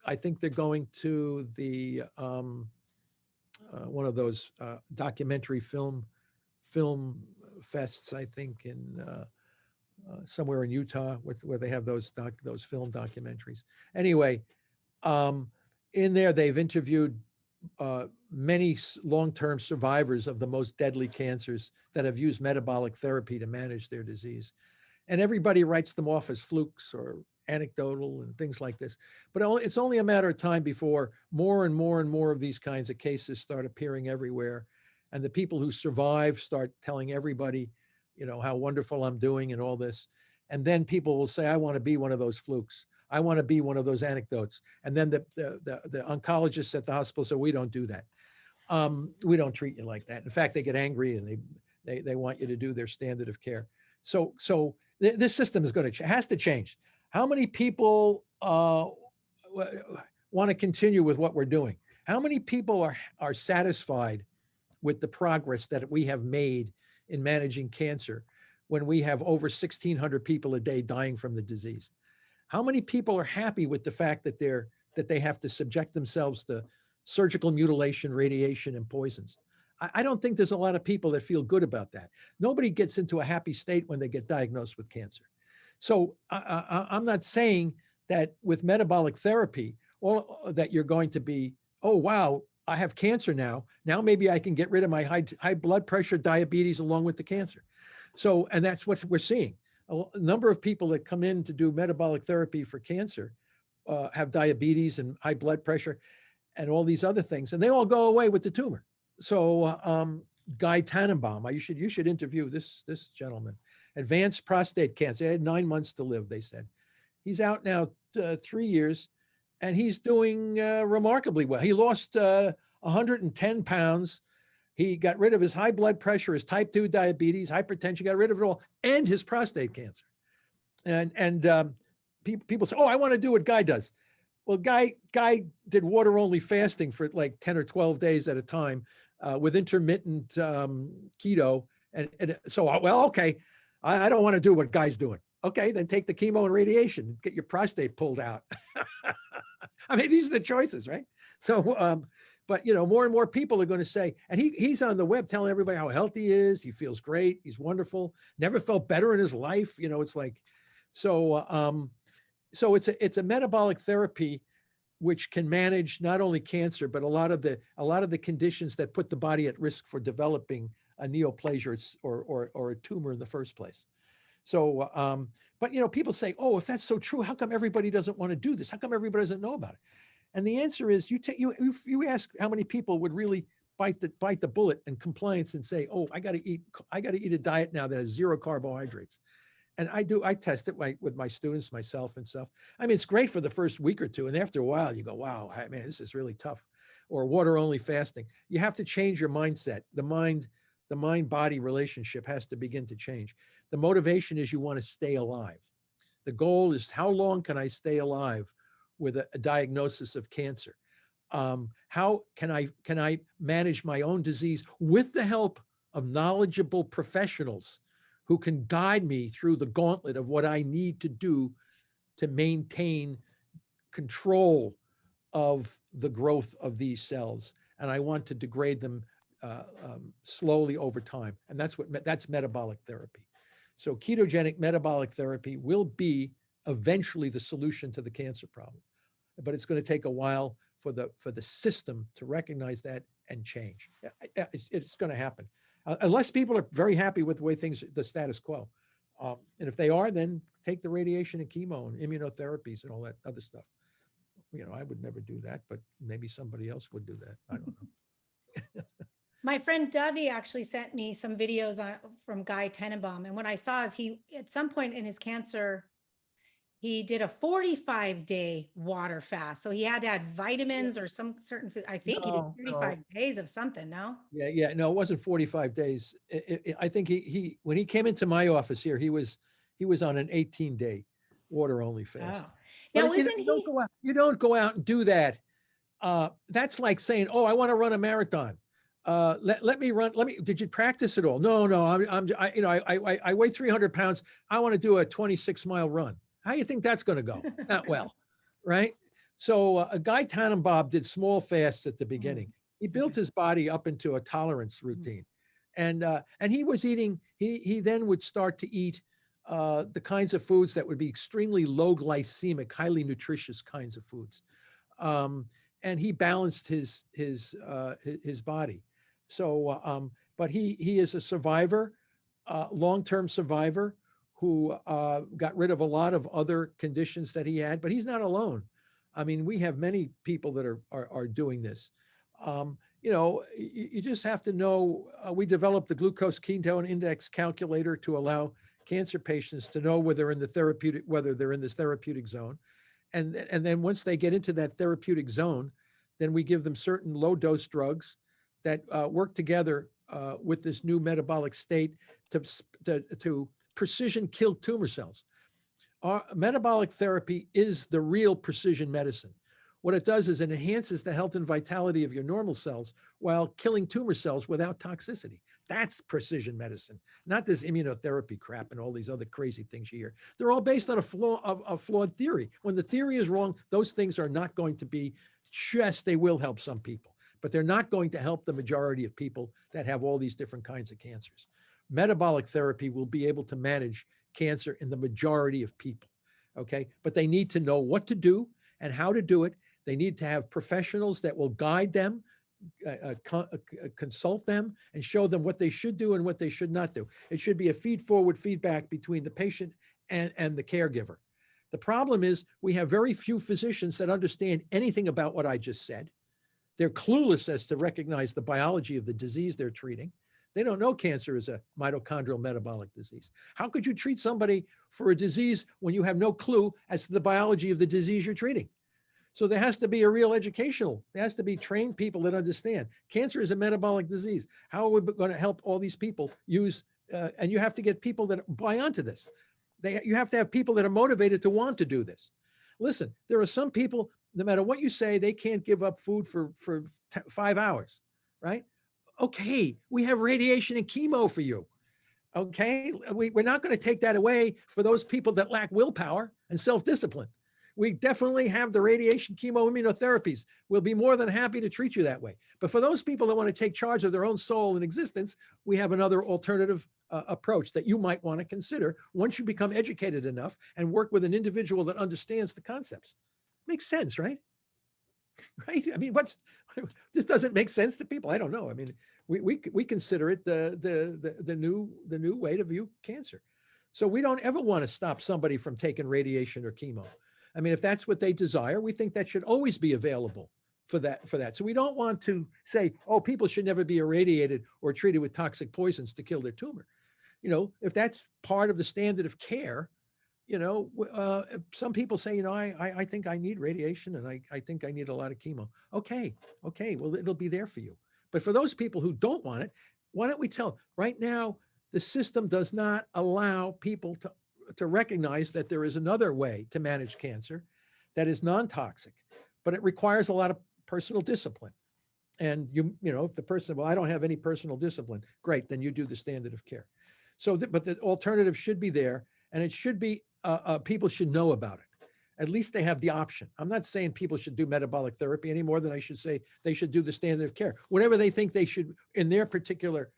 I think they're going to the one of those documentary film fests, I think, in somewhere in Utah, where they have those film documentaries. Anyway, in there they've interviewed many long-term survivors of the most deadly cancers that have used metabolic therapy to manage their disease. And everybody writes them off as flukes or anecdotal and things like this. But it's only a matter of time before more and more and more of these kinds of cases start appearing everywhere. And the people who survive start telling everybody, how wonderful I'm doing and all this. And then people will say, I want to be one of those flukes. I want to be one of those anecdotes. And then the oncologists at the hospital say, we don't do that. We don't treat you like that. In fact, they get angry and they want you to do their standard of care. So this system is has to change. How many people want to continue with what we're doing? How many people are satisfied with the progress that we have made in managing cancer when we have over 1,600 people a day dying from the disease? How many people are happy with the fact that they have to subject themselves to surgical mutilation, radiation, and poisons? I don't think there's a lot of people that feel good about that. Nobody gets into a happy state when they get diagnosed with cancer. So I'm not saying that with metabolic therapy, that you're going to be, oh, wow, I have cancer now. Now maybe I can get rid of my high blood pressure, diabetes, along with the cancer. So, and that's what we're seeing. A number of people that come in to do metabolic therapy for cancer have diabetes and high blood pressure and all these other things, and they all go away with the tumor. So Guy Tannenbaum, you should interview this gentleman. Advanced prostate cancer. He had 9 months to live, they said. He's out now 3 years, and he's doing remarkably well. He lost 110 pounds. He got rid of his high blood pressure, his type 2 diabetes, hypertension, got rid of it all, and his prostate cancer. And people say, oh, I want to do what Guy does. Well, Guy did water-only fasting for like 10 or 12 days at a time with intermittent keto. And so, well, okay, I don't want to do what Guy's doing. Okay, then take the chemo and radiation, get your prostate pulled out. I mean, these are the choices, right? So, but more and more people are going to say, and he's on the web telling everybody how healthy he is. He feels great. He's wonderful. Never felt better in his life. It's like, so it's a metabolic therapy which can manage not only cancer, but a lot of the conditions that put the body at risk for developing a neoplasia or a tumor in the first place. So, but people say, oh, if that's so true, how come everybody doesn't want to do this? How come everybody doesn't know about it? And the answer is, you ask how many people would really bite the bullet in compliance and say, oh, I got to eat a diet now that has 0 carbohydrates. And I test it with my students, myself and stuff. I mean, it's great for the first week or two. And after a while you go, wow, man, this is really tough. Or water only fasting. You have to change your mindset. The mind The mind-body relationship has to begin to change. The motivation is you want to stay alive. The goal is how long can I stay alive with a diagnosis of cancer? How can I manage my own disease with the help of knowledgeable professionals who can guide me through the gauntlet of what I need to do to maintain control of the growth of these cells, and I want to degrade them slowly over time, and that's metabolic therapy. So ketogenic metabolic therapy will be eventually the solution to the cancer problem, but it's going to take a while for the system to recognize that and change. It's going to happen unless people are very happy with the way the status quo. And if they are, then take the radiation and chemo and immunotherapies and all that other stuff. I would never do that, but maybe somebody else would do that. I don't know. My friend Dovey actually sent me some videos from Guy Tenenbaum. And what I saw is he, at some point in his cancer, he did a 45-day water fast. So he had to add vitamins or some certain food. I think he did 35 days of something, no? Yeah. No, it wasn't 45 days. I think he when he came into my office here, he was on an 18-day water only fast. Oh. Now, But you don't go out and do that. That's like saying, "Oh, I want to run a marathon. Let me run. Did you practice at all?" No. I weigh 300 pounds. I want to do a 26-mile run. How do you think that's going to go? Not well, right? So a Guy Tannenbaum did small fasts at the beginning. He built his body up into a tolerance routine, and he was eating. He then would start to eat the kinds of foods that would be extremely low glycemic, highly nutritious kinds of foods, and he balanced his body. So, but he is a survivor, long-term survivor who got rid of a lot of other conditions that he had. But he's not alone. I mean, we have many people that are doing this. You just have to know. We developed the glucose ketone index calculator to allow cancer patients to know whether they're in this therapeutic zone, and then once they get into that therapeutic zone, then we give them certain low dose drugs that work together with this new metabolic state to precision kill tumor cells. Our metabolic therapy is the real precision medicine. What it does is it enhances the health and vitality of your normal cells while killing tumor cells without toxicity. That's precision medicine, not this immunotherapy crap and all these other crazy things you hear. They're all based on a flawed theory. When the theory is wrong, those things are not going to be, yes, they will help some people, but they're not going to help the majority of people that have all these different kinds of cancers. Metabolic therapy will be able to manage cancer in the majority of people, okay? But they need to know what to do and how to do it. They need to have professionals that will guide them, consult them, and show them what they should do and what they should not do. It should be a feed-forward feedback between the patient and the caregiver. The problem is we have very few physicians that understand anything about what I just said. They're clueless as to recognize the biology of the disease they're treating. They don't know cancer is a mitochondrial metabolic disease. How could you treat somebody for a disease when you have no clue as to the biology of the disease you're treating? So there has to be a real there has to be trained people that understand. Cancer is a metabolic disease. How are we going to help all these people use, and you have to get people that buy onto this. You have to have people that are motivated to want to do this. Listen, there are some people, no matter what you say, they can't give up food for 5 hours, right? Okay, we have radiation and chemo for you. Okay, we're not going to take that away for those people that lack willpower and self-discipline. We definitely have the radiation chemo immunotherapies. We'll be more than happy to treat you that way. But for those people that want to take charge of their own soul and existence, we have another alternative approach that you might want to consider once you become educated enough and work with an individual that understands the concepts. Makes sense, right? Right? I mean, this doesn't make sense to people. I don't know. I mean, we consider it the new way to view cancer. So we don't ever want to stop somebody from taking radiation or chemo. I mean, if that's what they desire, we think that should always be available for that. So we don't want to say, oh, people should never be irradiated or treated with toxic poisons to kill their tumor. If that's part of the standard of care, some people say, I think I need radiation and I think I need a lot of chemo. Okay. Well, it'll be there for you. But for those people who don't want it, Why don't we tell? Right now, the system does not allow people to recognize that there is another way to manage cancer that is non-toxic, but it requires a lot of personal discipline. And if the person, well, I don't have any personal discipline, great, then you do the standard of care. So, but the alternative should be there, and it should be, people should know about it. At least they have the option. I'm not saying people should do metabolic therapy any more than I should say they should do the standard of care. Whatever they think they should, in their particular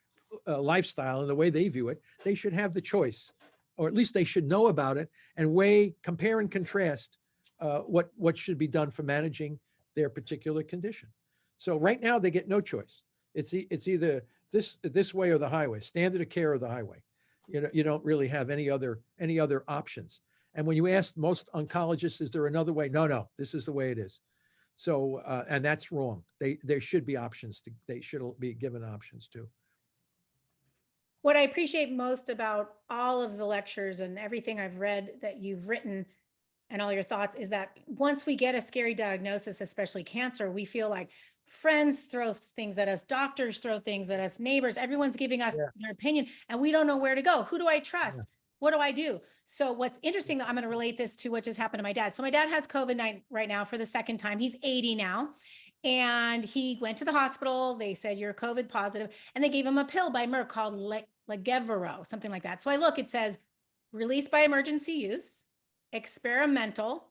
lifestyle and the way they view it, they should have the choice, or at least they should know about it and compare and contrast what should be done for managing their particular condition. So right now they get no choice. It's either this way or the highway, standard of care or the highway. You don't really have any other options. And when you ask most oncologists, is there another way? No, this is the way it is. So, and that's wrong. There should be options. They should be given options too. What I appreciate most about all of the lectures and everything I've read that you've written and all your thoughts is that once we get a scary diagnosis, especially cancer, we feel like friends throw things at us, doctors throw things at us, neighbors, everyone's giving us their opinion, and we don't know where to go. Who do I trust? What do I do? So what's interesting, I'm going to relate this to what just happened to my dad. So my dad has COVID-19 right now for the second time. He's 80 now. And he went to the hospital. They said, you're COVID positive. And they gave him a pill by Merck called Lagevrio, something like that. So I look, it says released by emergency use, experimental,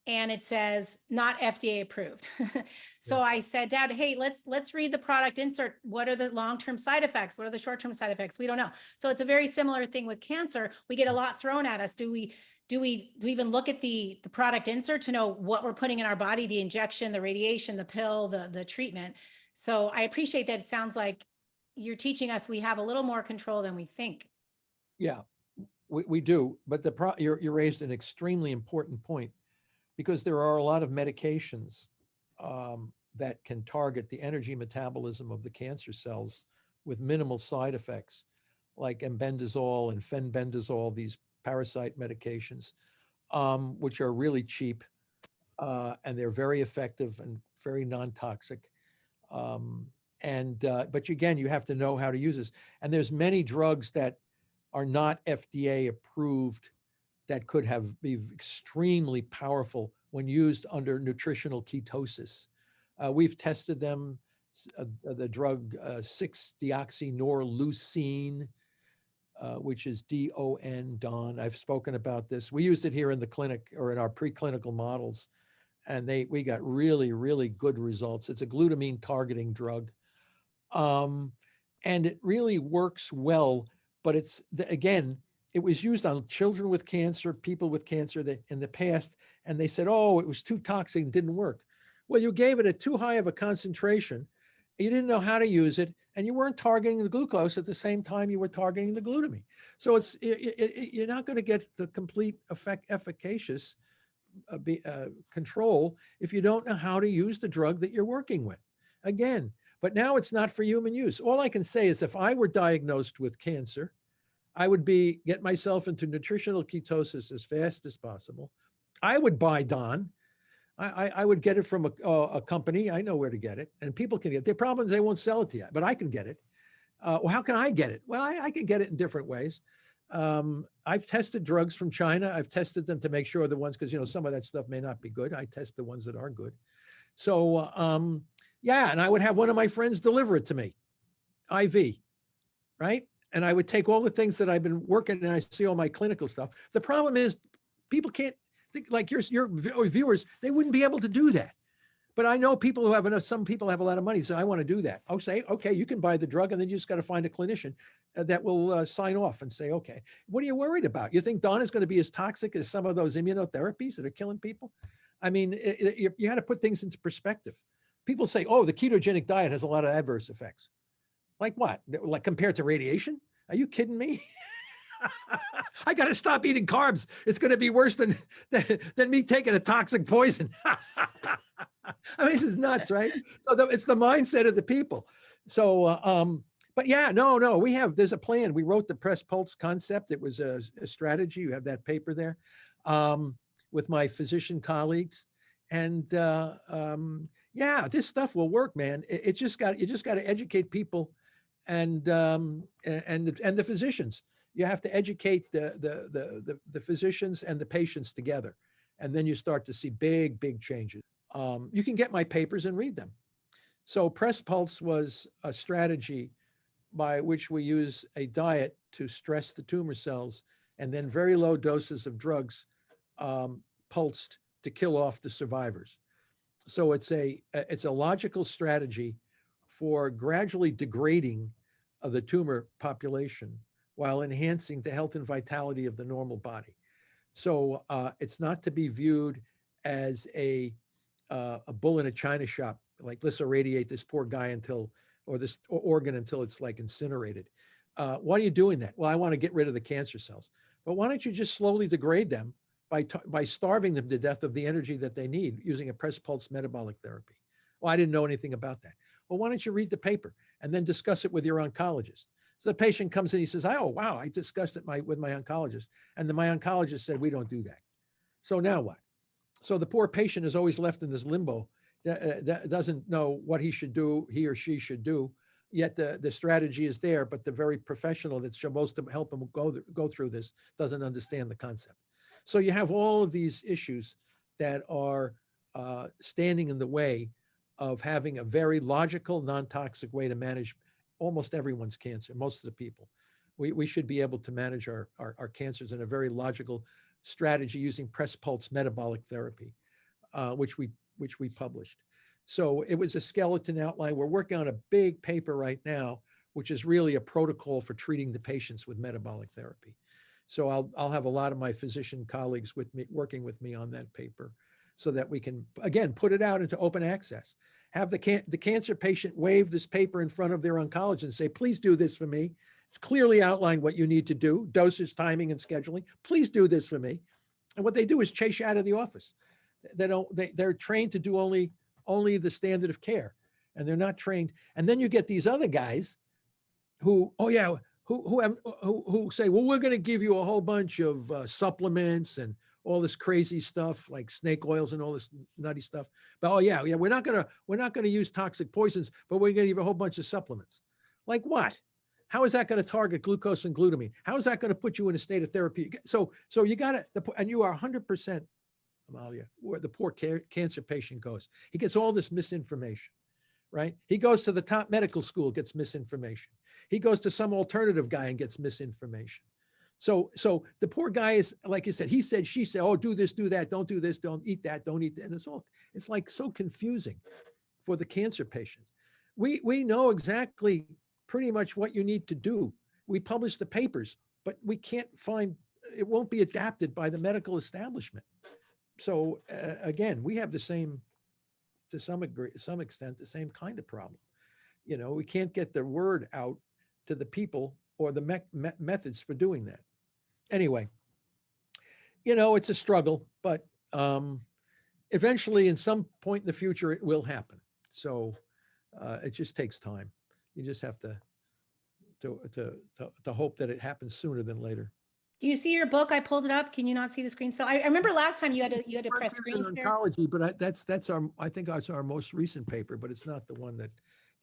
and it says not FDA approved. So I said, Dad, hey, let's read the product insert. What are the long-term side effects? What are the short-term side effects? We don't know. So it's a very similar thing with cancer. We get a lot thrown at us. Do we even look at the product insert to know what we're putting in our body, the injection, the radiation, the pill, the treatment? So I appreciate that. It sounds like you're teaching us we have a little more control than we think. Yeah, we do. But you raised an extremely important point, because there are a lot of medications that can target the energy metabolism of the cancer cells with minimal side effects, like embendazole and fenbendazole, these parasite medications, which are really cheap, and they're very effective and very non-toxic. But again, you have to know how to use this. And there's many drugs that are not FDA approved that could be extremely powerful when used under nutritional ketosis. We've tested them, the drug 6-deoxynorlucine, which is DON. I've spoken about this. We used it here in the clinic or in our preclinical models, and we got really, really good results. It's a glutamine targeting drug. And it really works well, but again, it was used on children with cancer, people with cancer in the past, and they said, oh, it was too toxic and didn't work. Well, you gave it too high of a concentration, you didn't know how to use it, and you weren't targeting the glucose at the same time you were targeting the glutamine. So you're not going to get the complete efficacious control if you don't know how to use the drug that you're working with. Again, but now it's not for human use. All I can say is if I were diagnosed with cancer, I would get myself into nutritional ketosis as fast as possible. I would buy Don. I would get it from a company. I know where to get it, and people can get it. Their problem is they won't sell it to you, but I can get it. Well, how can I get it? Well, I can get it in different ways. I've tested drugs from China. I've tested them to make sure the ones, because some of that stuff may not be good. I test the ones that are good. So yeah, and I would have one of my friends deliver it to me, IV, right? And I would take all the things that I've been working, and I see all my clinical stuff. The problem is people can't think, like your viewers, they wouldn't be able to do that. But I know people who have enough, some people have a lot of money, so I want to do that. I'll say, okay, you can buy the drug, and then you just got to find a clinician that will sign off and say, okay, what are you worried about? You think Don is going to be as toxic as some of those immunotherapies that are killing people? I mean, you got to put things into perspective. People say, oh, the ketogenic diet has a lot of adverse effects. Like what? Like compared to radiation? Are you kidding me? I got to stop eating carbs. It's going to be worse than me taking a toxic poison. I mean, this is nuts, right? So it's the mindset of the people. So, but yeah, no, there's a plan. We wrote the press pulse concept. It was a strategy. You have that paper there with my physician colleagues. And yeah, this stuff will work, man. You just got to educate people and the physicians. You have to educate the physicians and the patients together, and then you start to see big changes. You can get my papers and read them. So press pulse was a strategy by which we use a diet to stress the tumor cells, and then very low doses of drugs pulsed to kill off the survivors. So it's a logical strategy for gradually degrading the tumor population while enhancing the health and vitality of the normal body. So it's not to be viewed as a bull in a china shop, like let's irradiate this poor guy until, or this organ until it's like incinerated. Why are you doing that? Well, I want to get rid of the cancer cells. But why don't you just slowly degrade them by starving them to death of the energy that they need using a press pulse metabolic therapy? Well, I didn't know anything about that. Well, why don't you read the paper and then discuss it with your oncologist? So the patient comes in, he says, "Oh, wow, I discussed it with my oncologist. And my oncologist said, we don't do that." So now what? So the poor patient is always left in this limbo that doesn't know what he or she should do. Yet the strategy is there, but the very professional that's supposed to help them go through this doesn't understand the concept. So you have all of these issues that are standing in the way of having a very logical, non-toxic way to manage almost everyone's cancer, most of the people. We should be able to manage our cancers in a very logical strategy using press pulse metabolic therapy, which we published. So it was a skeleton outline. We're working on a big paper right now, which is really a protocol for treating the patients with metabolic therapy. So I'll have a lot of my physician colleagues with me, working with me on that paper, so that we can, again, put it out into open access. Have the cancer patient wave this paper in front of their oncologist and say, "Please do this for me. It's clearly outlined what you need to do, dosage, timing, and scheduling. Please do this for me." And what they do is chase you out of the office. They're trained to do only the standard of care, and they're not trained. And then you get these other guys who, oh yeah, who say, "Well, we're going to give you a whole bunch of supplements and all this crazy stuff like snake oils and all this nutty stuff. But oh yeah, we're not gonna use toxic poisons, but we're going to give you a whole bunch of supplements." Like what? How is that going to target glucose and glutamine? How is that going to put you in a state of therapy? So you got to, and you are 100%, Amalia, where the poor cancer patient goes. He gets all this misinformation, right? He goes to the top medical school, gets misinformation. He goes to some alternative guy and gets misinformation. So the poor guy is, like you said, he said, she said, "Oh, do this, do that, don't do this, don't eat that, don't eat that." And it's like so confusing for the cancer patient. We know exactly pretty much what you need to do. We publish the papers, but we can't find, it won't be adapted by the medical establishment. So again, we have the same, to some extent, the same kind of problem. We can't get the word out to the people or the methods for doing that. Anyway, it's a struggle, but eventually, in some point in the future, it will happen. So it just takes time. You just have to hope that it happens sooner than later. Do you see your book? I pulled it up. Can you not see the screen? So I remember last time you had to press Frontiers screen in share. Oncology, but that's our, I think that's our most recent paper, but it's not the one that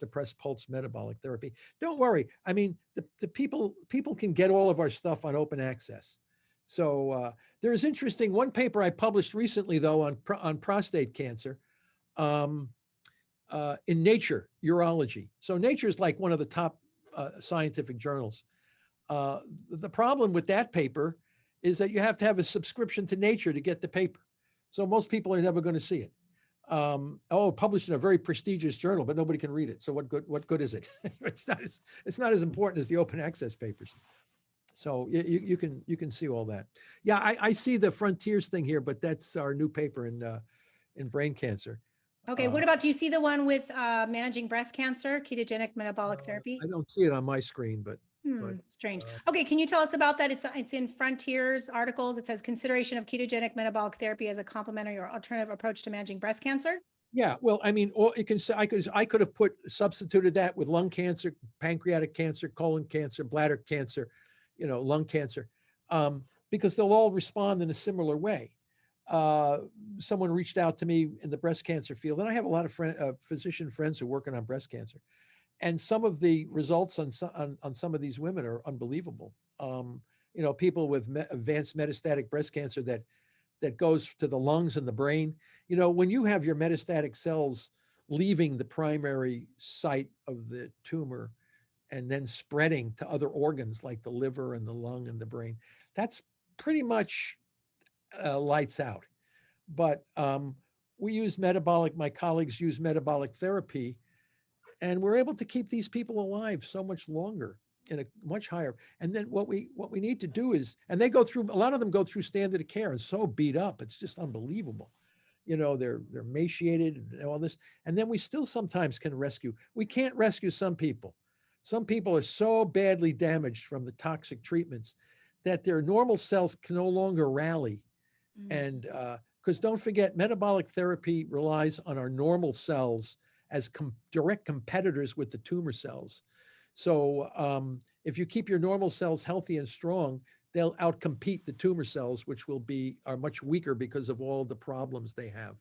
the press pulse metabolic therapy. Don't worry. I mean, the people can get all of our stuff on open access. So there's interesting one paper I published recently though on prostate cancer. In Nature Urology. So Nature is like one of the top scientific journals. The problem with that paper is that you have to have a subscription to Nature to get the paper. So most people are never going to see it. Published in a very prestigious journal, but nobody can read it. So what good is it? It's not as important as the open access papers. So you can see all that. Yeah, I see the Frontiers thing here, but that's our new paper in brain cancer. Okay, what about, do you see the one with managing breast cancer, ketogenic metabolic therapy? I don't see it on my screen, but Strange. Okay, can you tell us about that? It's in Frontiers articles. It says consideration of ketogenic metabolic therapy as a complementary or alternative approach to managing breast cancer. yeah, well, I mean, or you can say I could have substituted that with lung cancer, pancreatic cancer, colon cancer, bladder cancer, lung cancer, because they'll all respond in a similar way. Someone reached out to me in the breast cancer field, and I have a lot of physician friends who are working on breast cancer. And some of the results on some of these women are unbelievable. People with advanced metastatic breast cancer that goes to the lungs and the brain. When you have your metastatic cells leaving the primary site of the tumor and then spreading to other organs like the liver and the lung and the brain, that's pretty much lights out. But my colleagues use metabolic therapy, and we're able to keep these people alive so much longer in a much higher. And then what we need to do is, and they go through, a lot of them go through standard of care and so beat up, it's just unbelievable. They're emaciated and all this, and then we still sometimes can rescue. We can't rescue some people. Some people are so badly damaged from the toxic treatments that their normal cells can no longer rally. And because don't forget, metabolic therapy relies on our normal cells as direct competitors with the tumor cells. So if you keep your normal cells healthy and strong, they'll outcompete the tumor cells, which are much weaker because of all the problems they have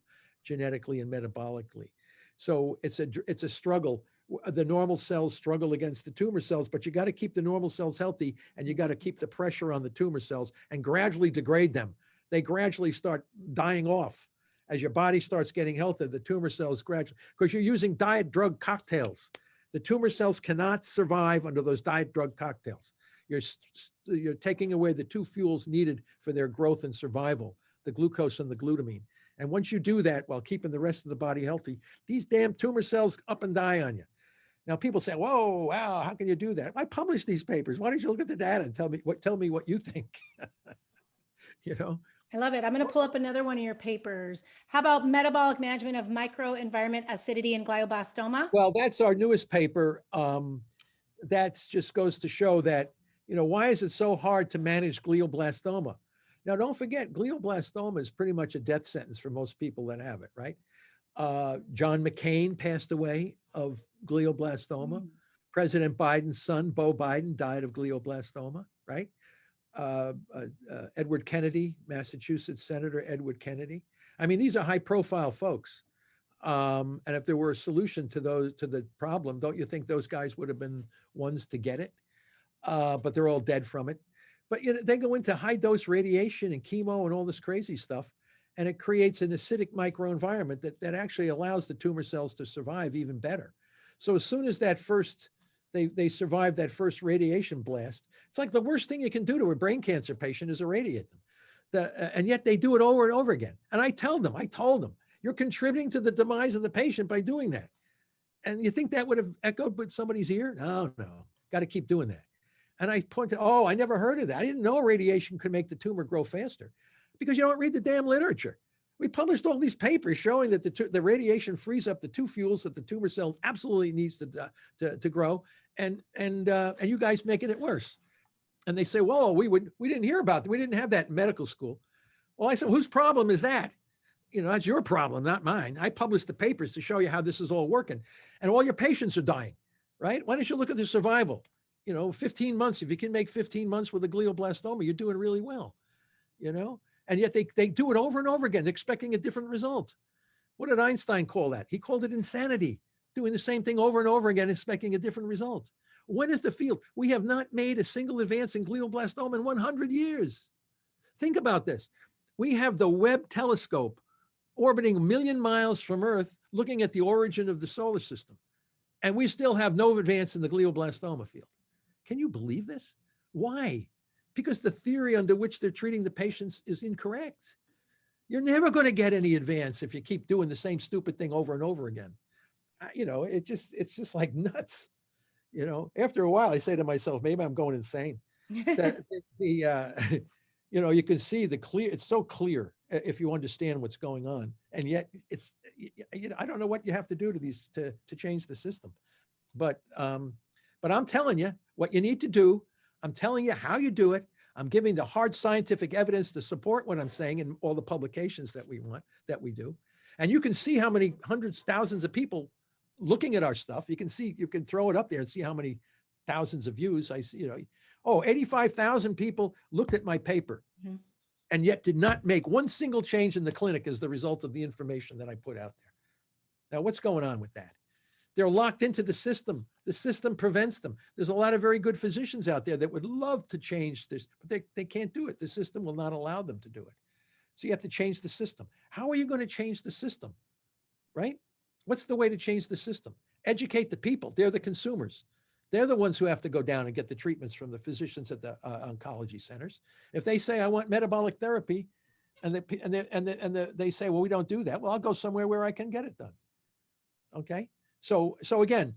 genetically and metabolically. So it's a struggle. The normal cells struggle against the tumor cells, but you got to keep the normal cells healthy, and you got to keep the pressure on the tumor cells and gradually degrade them. They gradually start dying off. As your body starts getting healthier, the tumor cells gradually, because you're using diet drug cocktails. The tumor cells cannot survive under those diet drug cocktails. You're taking away the two fuels needed for their growth and survival, the glucose and the glutamine. And once you do that while keeping the rest of the body healthy, these damn tumor cells up and die on you. Now people say, whoa, wow, how can you do that? I published these papers. Why don't you look at the data and tell me what you think? I love it. I'm going to pull up another one of your papers. How about metabolic management of microenvironment acidity and glioblastoma? Well, that's our newest paper. That just goes to show that, why is it so hard to manage glioblastoma? Now, don't forget, glioblastoma is pretty much a death sentence for most people that have it, right? John McCain passed away of glioblastoma. President Biden's son, Beau Biden, died of glioblastoma, right? Edward Kennedy, Massachusetts Senator Edward Kennedy. I mean, these are high profile folks. And if there were a solution to the problem, don't you think those guys would have been ones to get it? But they're all dead from it. But they go into high dose radiation and chemo and all this crazy stuff, and it creates an acidic microenvironment that actually allows the tumor cells to survive even better. So as soon as they survive that first radiation blast, it's like the worst thing you can do to a brain cancer patient is irradiate them. And yet they do it over and over again. And I told them, you're contributing to the demise of the patient by doing that. And you think that would have echoed with somebody's ear? No, got to keep doing that. And I pointed, I never heard of that. I didn't know radiation could make the tumor grow faster, because you don't read the damn literature. We published all these papers showing that the radiation frees up the two fuels that the tumor cell absolutely needs to grow, and you guys making it worse. And they say, well, we didn't hear about that. We didn't have that in medical school. Well, I said, whose problem is that? That's your problem, not mine. I published the papers to show you how this is all working, and all your patients are dying, right? Why don't you look at the survival? 15 months. If you can make 15 months with a glioblastoma, you're doing really well, and yet they do it over and over again, expecting a different result. What did Einstein call that? He called it insanity, doing the same thing over and over again, expecting a different result. When is the field? We have not made a single advance in glioblastoma in 100 years. Think about this. We have the Webb telescope orbiting 1 million miles from Earth, looking at the origin of the solar system, and we still have no advance in the glioblastoma field. Can you believe this? Why? Because the theory under which they're treating the patients is incorrect. You're never going to get any advance if you keep doing the same stupid thing over and over again. It's just like nuts. After a while, I say to myself, maybe I'm going insane. You can see it's so clear if you understand what's going on. And yet I don't know what you have to do to change the system. But I'm telling you what you need to do. I'm telling you how you do it. I'm giving the hard scientific evidence to support what I'm saying in all the publications that we do. And you can see how many hundreds, thousands of people looking at our stuff. You can throw it up there and see how many thousands of views. 85,000 people looked at my paper, and yet did not make one single change in the clinic as the result of the information that I put out there. Now, what's going on with that? They're locked into the system. The system prevents them. There's a lot of very good physicians out there that would love to change this, but they can't do it. The system will not allow them to do it. So you have to change the system. How are you going to change the system? Right? What's the way to change the system? Educate the people. They're the consumers. They're the ones who have to go down and get the treatments from the physicians at the oncology centers. If they say, I want metabolic therapy, they say, well, we don't do that. Well, I'll go somewhere where I can get it done. Okay. So again,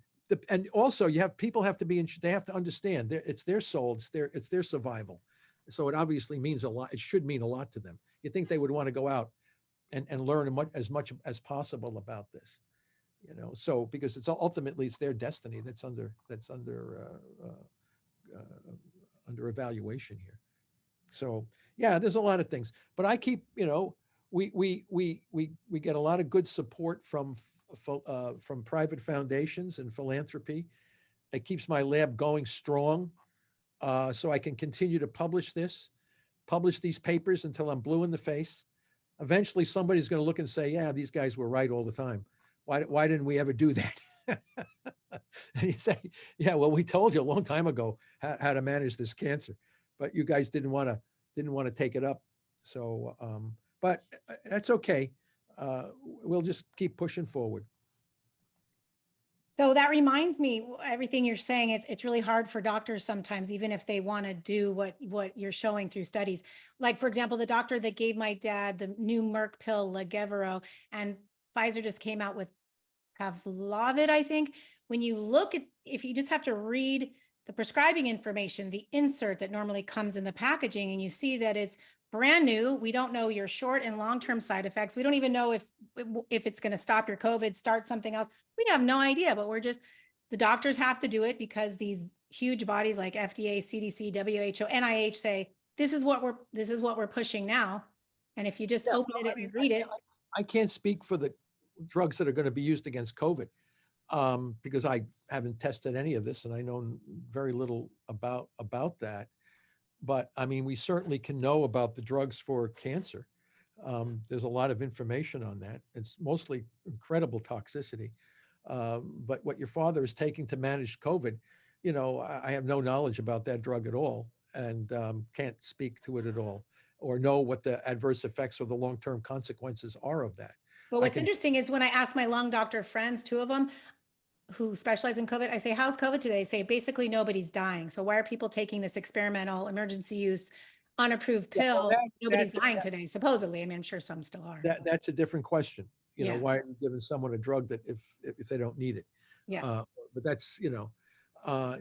and also you have people have to be, they have to understand it's their soul, it's their survival. So it obviously means a lot. It should mean a lot to them. You think they would want to go out and learn as much as possible about this, so because it's ultimately it's their destiny that's under evaluation here. So yeah, there's a lot of things, but I keep, we get a lot of good support from private foundations and philanthropy. It keeps my lab going strong, so I can continue to publish these papers until I'm blue in the face. Eventually, somebody's going to look and say, "Yeah, these guys were right all the time. Why didn't we ever do that?" And you say, "Yeah, well, we told you a long time ago how to manage this cancer, but you guys didn't want to take it up." So, but that's okay. We'll just keep pushing forward. So that reminds me, everything you're saying, it's really hard for doctors sometimes, even if they want to do what you're showing through studies. Like, for example, the doctor that gave my dad the new Merck pill, Lagevrio, and Pfizer just came out with Pavlovit, I think. When you look at, if you just have to read the prescribing information, the insert that normally comes in the packaging, and you see that it's brand new. We don't know your short and long-term side effects. We don't even know if it's going to stop your COVID, start something else. We have no idea, but the doctors have to do it because these huge bodies like FDA, CDC, WHO, NIH say, this is what we're pushing now. And if you just open it and read it. I can't speak for the drugs that are going to be used against COVID, because I haven't tested any of this and I know very little about that. But I mean, we certainly can know about the drugs for cancer. There's a lot of information on that. It's mostly incredible toxicity. But what your father is taking to manage COVID, I have no knowledge about that drug at all, and can't speak to it at all, or know what the adverse effects or the long-term consequences are of that. But what's interesting is when I ask my lung doctor friends, two of them who specialize in COVID, I say, how's COVID today? They say, basically nobody's dying. So why are people taking this experimental emergency use unapproved pill? Nobody's dying today, supposedly. I mean, I'm sure some still are. That's a different question. Why are you giving someone a drug that if they don't need it? Yeah. But that's,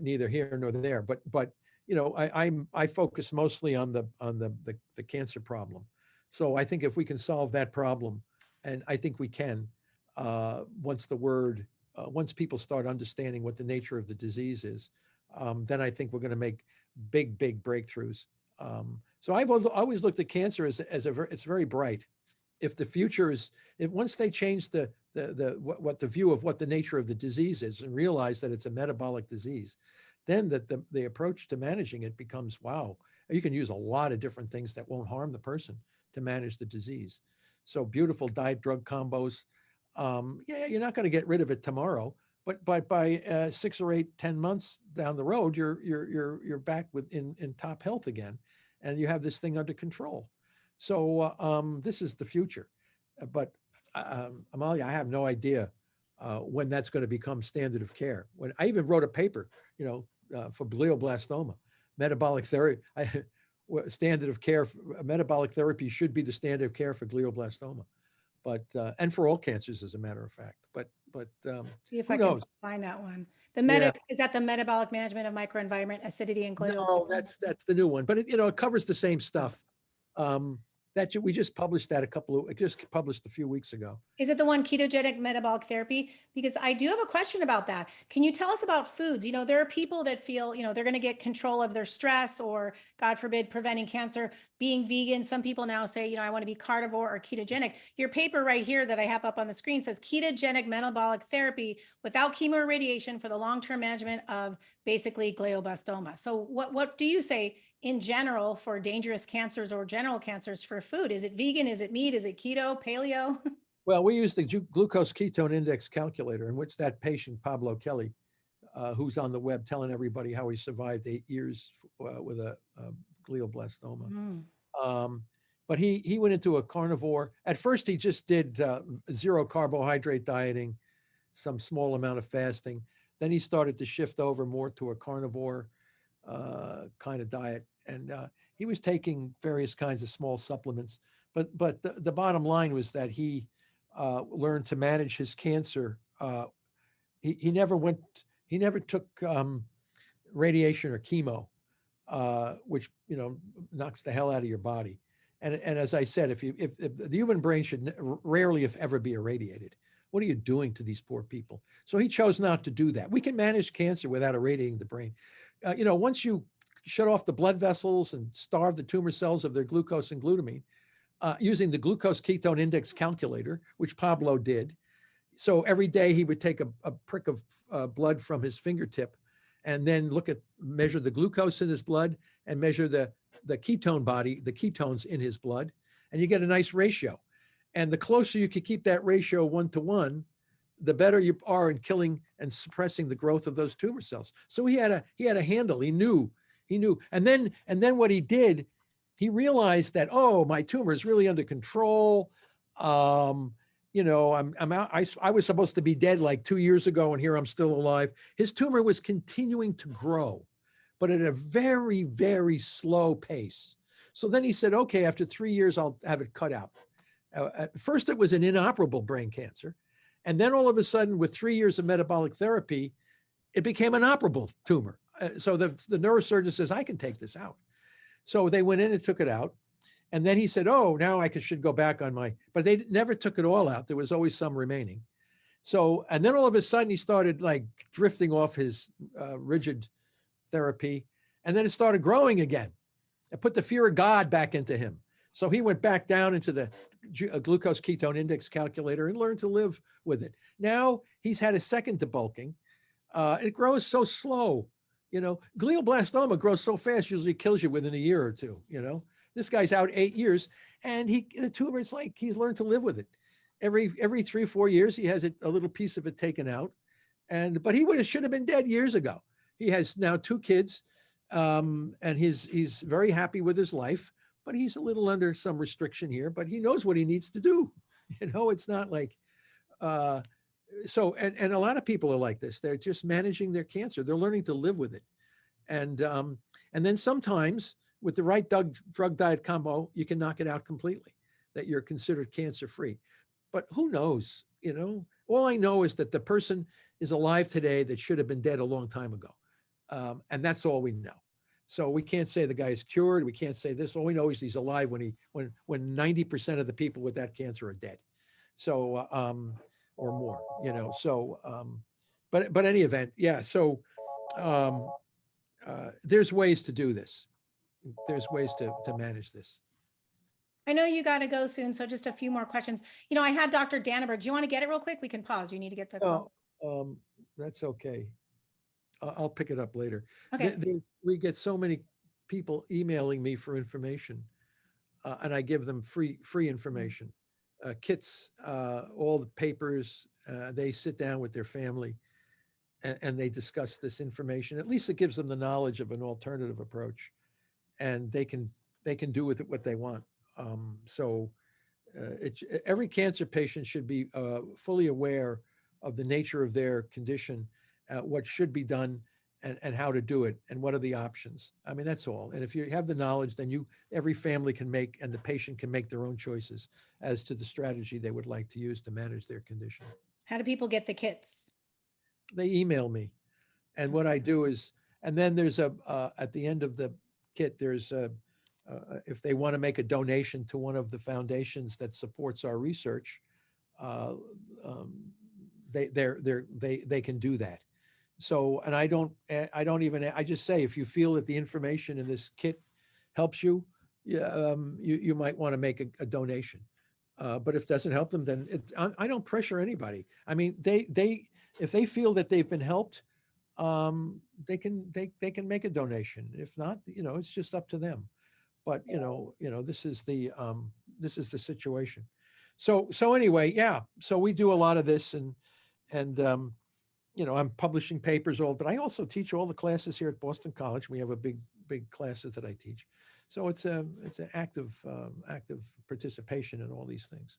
neither here nor there. But I focus mostly on the cancer problem. So I think if we can solve that problem, and I think we can, once people start understanding what the nature of the disease is, then I think we're going to make big breakthroughs. So I've always looked at cancer as it's very bright. If the future is, if once they change the view of what the nature of the disease is and realize that it's a metabolic disease, then the approach to managing it becomes, wow, you can use a lot of different things that won't harm the person to manage the disease. So beautiful diet drug combos. Yeah, you're not going to get rid of it tomorrow, but by 6 or 8, 10 months down the road, you're back in top health again, and you have this thing under control. So this is the future, but Amalia, I have no idea when that's going to become standard of care. When I even wrote a paper, for glioblastoma, metabolic therapy. Standard of care, metabolic therapy should be the standard of care for glioblastoma, but and for all cancers, as a matter of fact. But see if I can find that one. Is that the metabolic management of microenvironment, acidity, and glioblastoma? No, that's the new one, but it covers the same stuff. We just published that just published a few weeks ago. Is it the one ketogenic metabolic therapy? Because I do have a question about that. Can you tell us about foods? There are people that feel, they're going to get control of their stress, or God forbid, preventing cancer, being vegan. Some people now say, I want to be carnivore or ketogenic. Your paper right here that I have up on the screen says ketogenic metabolic therapy without chemo or radiation for the long-term management of basically glioblastoma. So what do you say in general for dangerous cancers or general cancers for food? Is it vegan? Is it meat? Is it keto, paleo? Well, we use the glucose ketone index calculator, in which that patient, Pablo Kelly, who's on the web telling everybody how he survived 8 years with a glioblastoma. Mm. Um, but he went into a carnivore. At first, he just did zero carbohydrate dieting, some small amount of fasting. Then he started to shift over more to a carnivore kind of diet, and he was taking various kinds of small supplements. But the bottom line was that he learned to manage his cancer. He never went. He never took radiation or chemo, which knocks the hell out of your body. And as I said, if the human brain should rarely, if ever, be irradiated. What are you doing to these poor people? So he chose not to do that. We can manage cancer without irradiating the brain. Once you shut off the blood vessels and starve the tumor cells of their glucose and glutamine, using the glucose ketone index calculator, which Pablo did. So every day he would take a prick of blood from his fingertip and then measure the glucose in his blood and measure the ketones in his blood, and you get a nice ratio. And the closer you could keep that ratio 1 to 1, the better you are in killing and suppressing the growth of those tumor cells. So he had a handle. He knew. And then what he did, he realized that, oh, my tumor is really under control. I'm out. I was supposed to be dead like 2 years ago, and here I'm still alive. His tumor was continuing to grow, but at a very, very slow pace. So then he said, okay, after 3 years, I'll have it cut out. At first, it was an inoperable brain cancer. And then all of a sudden, with 3 years of metabolic therapy, it became an operable tumor. So the neurosurgeon says, I can take this out. So they went in and took it out. And then he said, oh, now I should go back on but they never took it all out. There was always some remaining. So, and then all of a sudden he started like drifting off his rigid therapy. And then it started growing again. It put the fear of God back into him. So he went back down into the glucose ketone index calculator and learned to live with it. Now he's had a second debulking. It grows so slow. Glioblastoma grows so fast, usually kills you within a year or two. This guy's out 8 years, and the tumor, it's like he's learned to live with it. Every 3-4 years, he has a little piece of it taken out. But he should have been dead years ago. He has now 2 kids, and he's very happy with his life, but he's a little under some restriction here, but he knows what he needs to do. It's not like, and a lot of people are like this. They're just managing their cancer. They're learning to live with it. And then sometimes with the right drug diet combo, you can knock it out completely, that you're considered cancer-free. But who knows? All I know is that the person is alive today that should have been dead a long time ago. And that's all we know. So we can't say the guy is cured. We can't say this. All we know is he's alive when 90% of the people with that cancer are dead. So, or more, so, but any event, yeah. So there's ways to do this. There's ways to manage this. I know you got to go soon, so just a few more questions. I had Dr. Dannenberg. Do you want to get it real quick? We can pause. You need to get the call. That's okay. I'll pick it up later. Okay. We get so many people emailing me for information, and I give them free information, kits, all the papers. They sit down with their family, and they discuss this information. At least it gives them the knowledge of an alternative approach, and they can do with it what they want. Every cancer patient should be fully aware of the nature of their condition, what should be done, and how to do it, and what are the options. I mean, that's all. And if you have the knowledge, then every family can make, and the patient can make their own choices as to the strategy they would like to use to manage their condition. How do people get the kits? They email me, and what I do is, and then there's at the end of the kit, there's if they want to make a donation to one of the foundations that supports our research, they can do that. So, and I just say, if you feel that the information in this kit helps you, you might want to make a donation. But if it doesn't help them, then I don't pressure anybody. I mean, if they feel that they've been helped, they can make a donation. If not, it's just up to them. But this is the situation. So anyway, yeah. So we do a lot of this, and I'm publishing papers but I also teach all the classes here at Boston College. We have a big classes that I teach. So it's an active participation in all these things.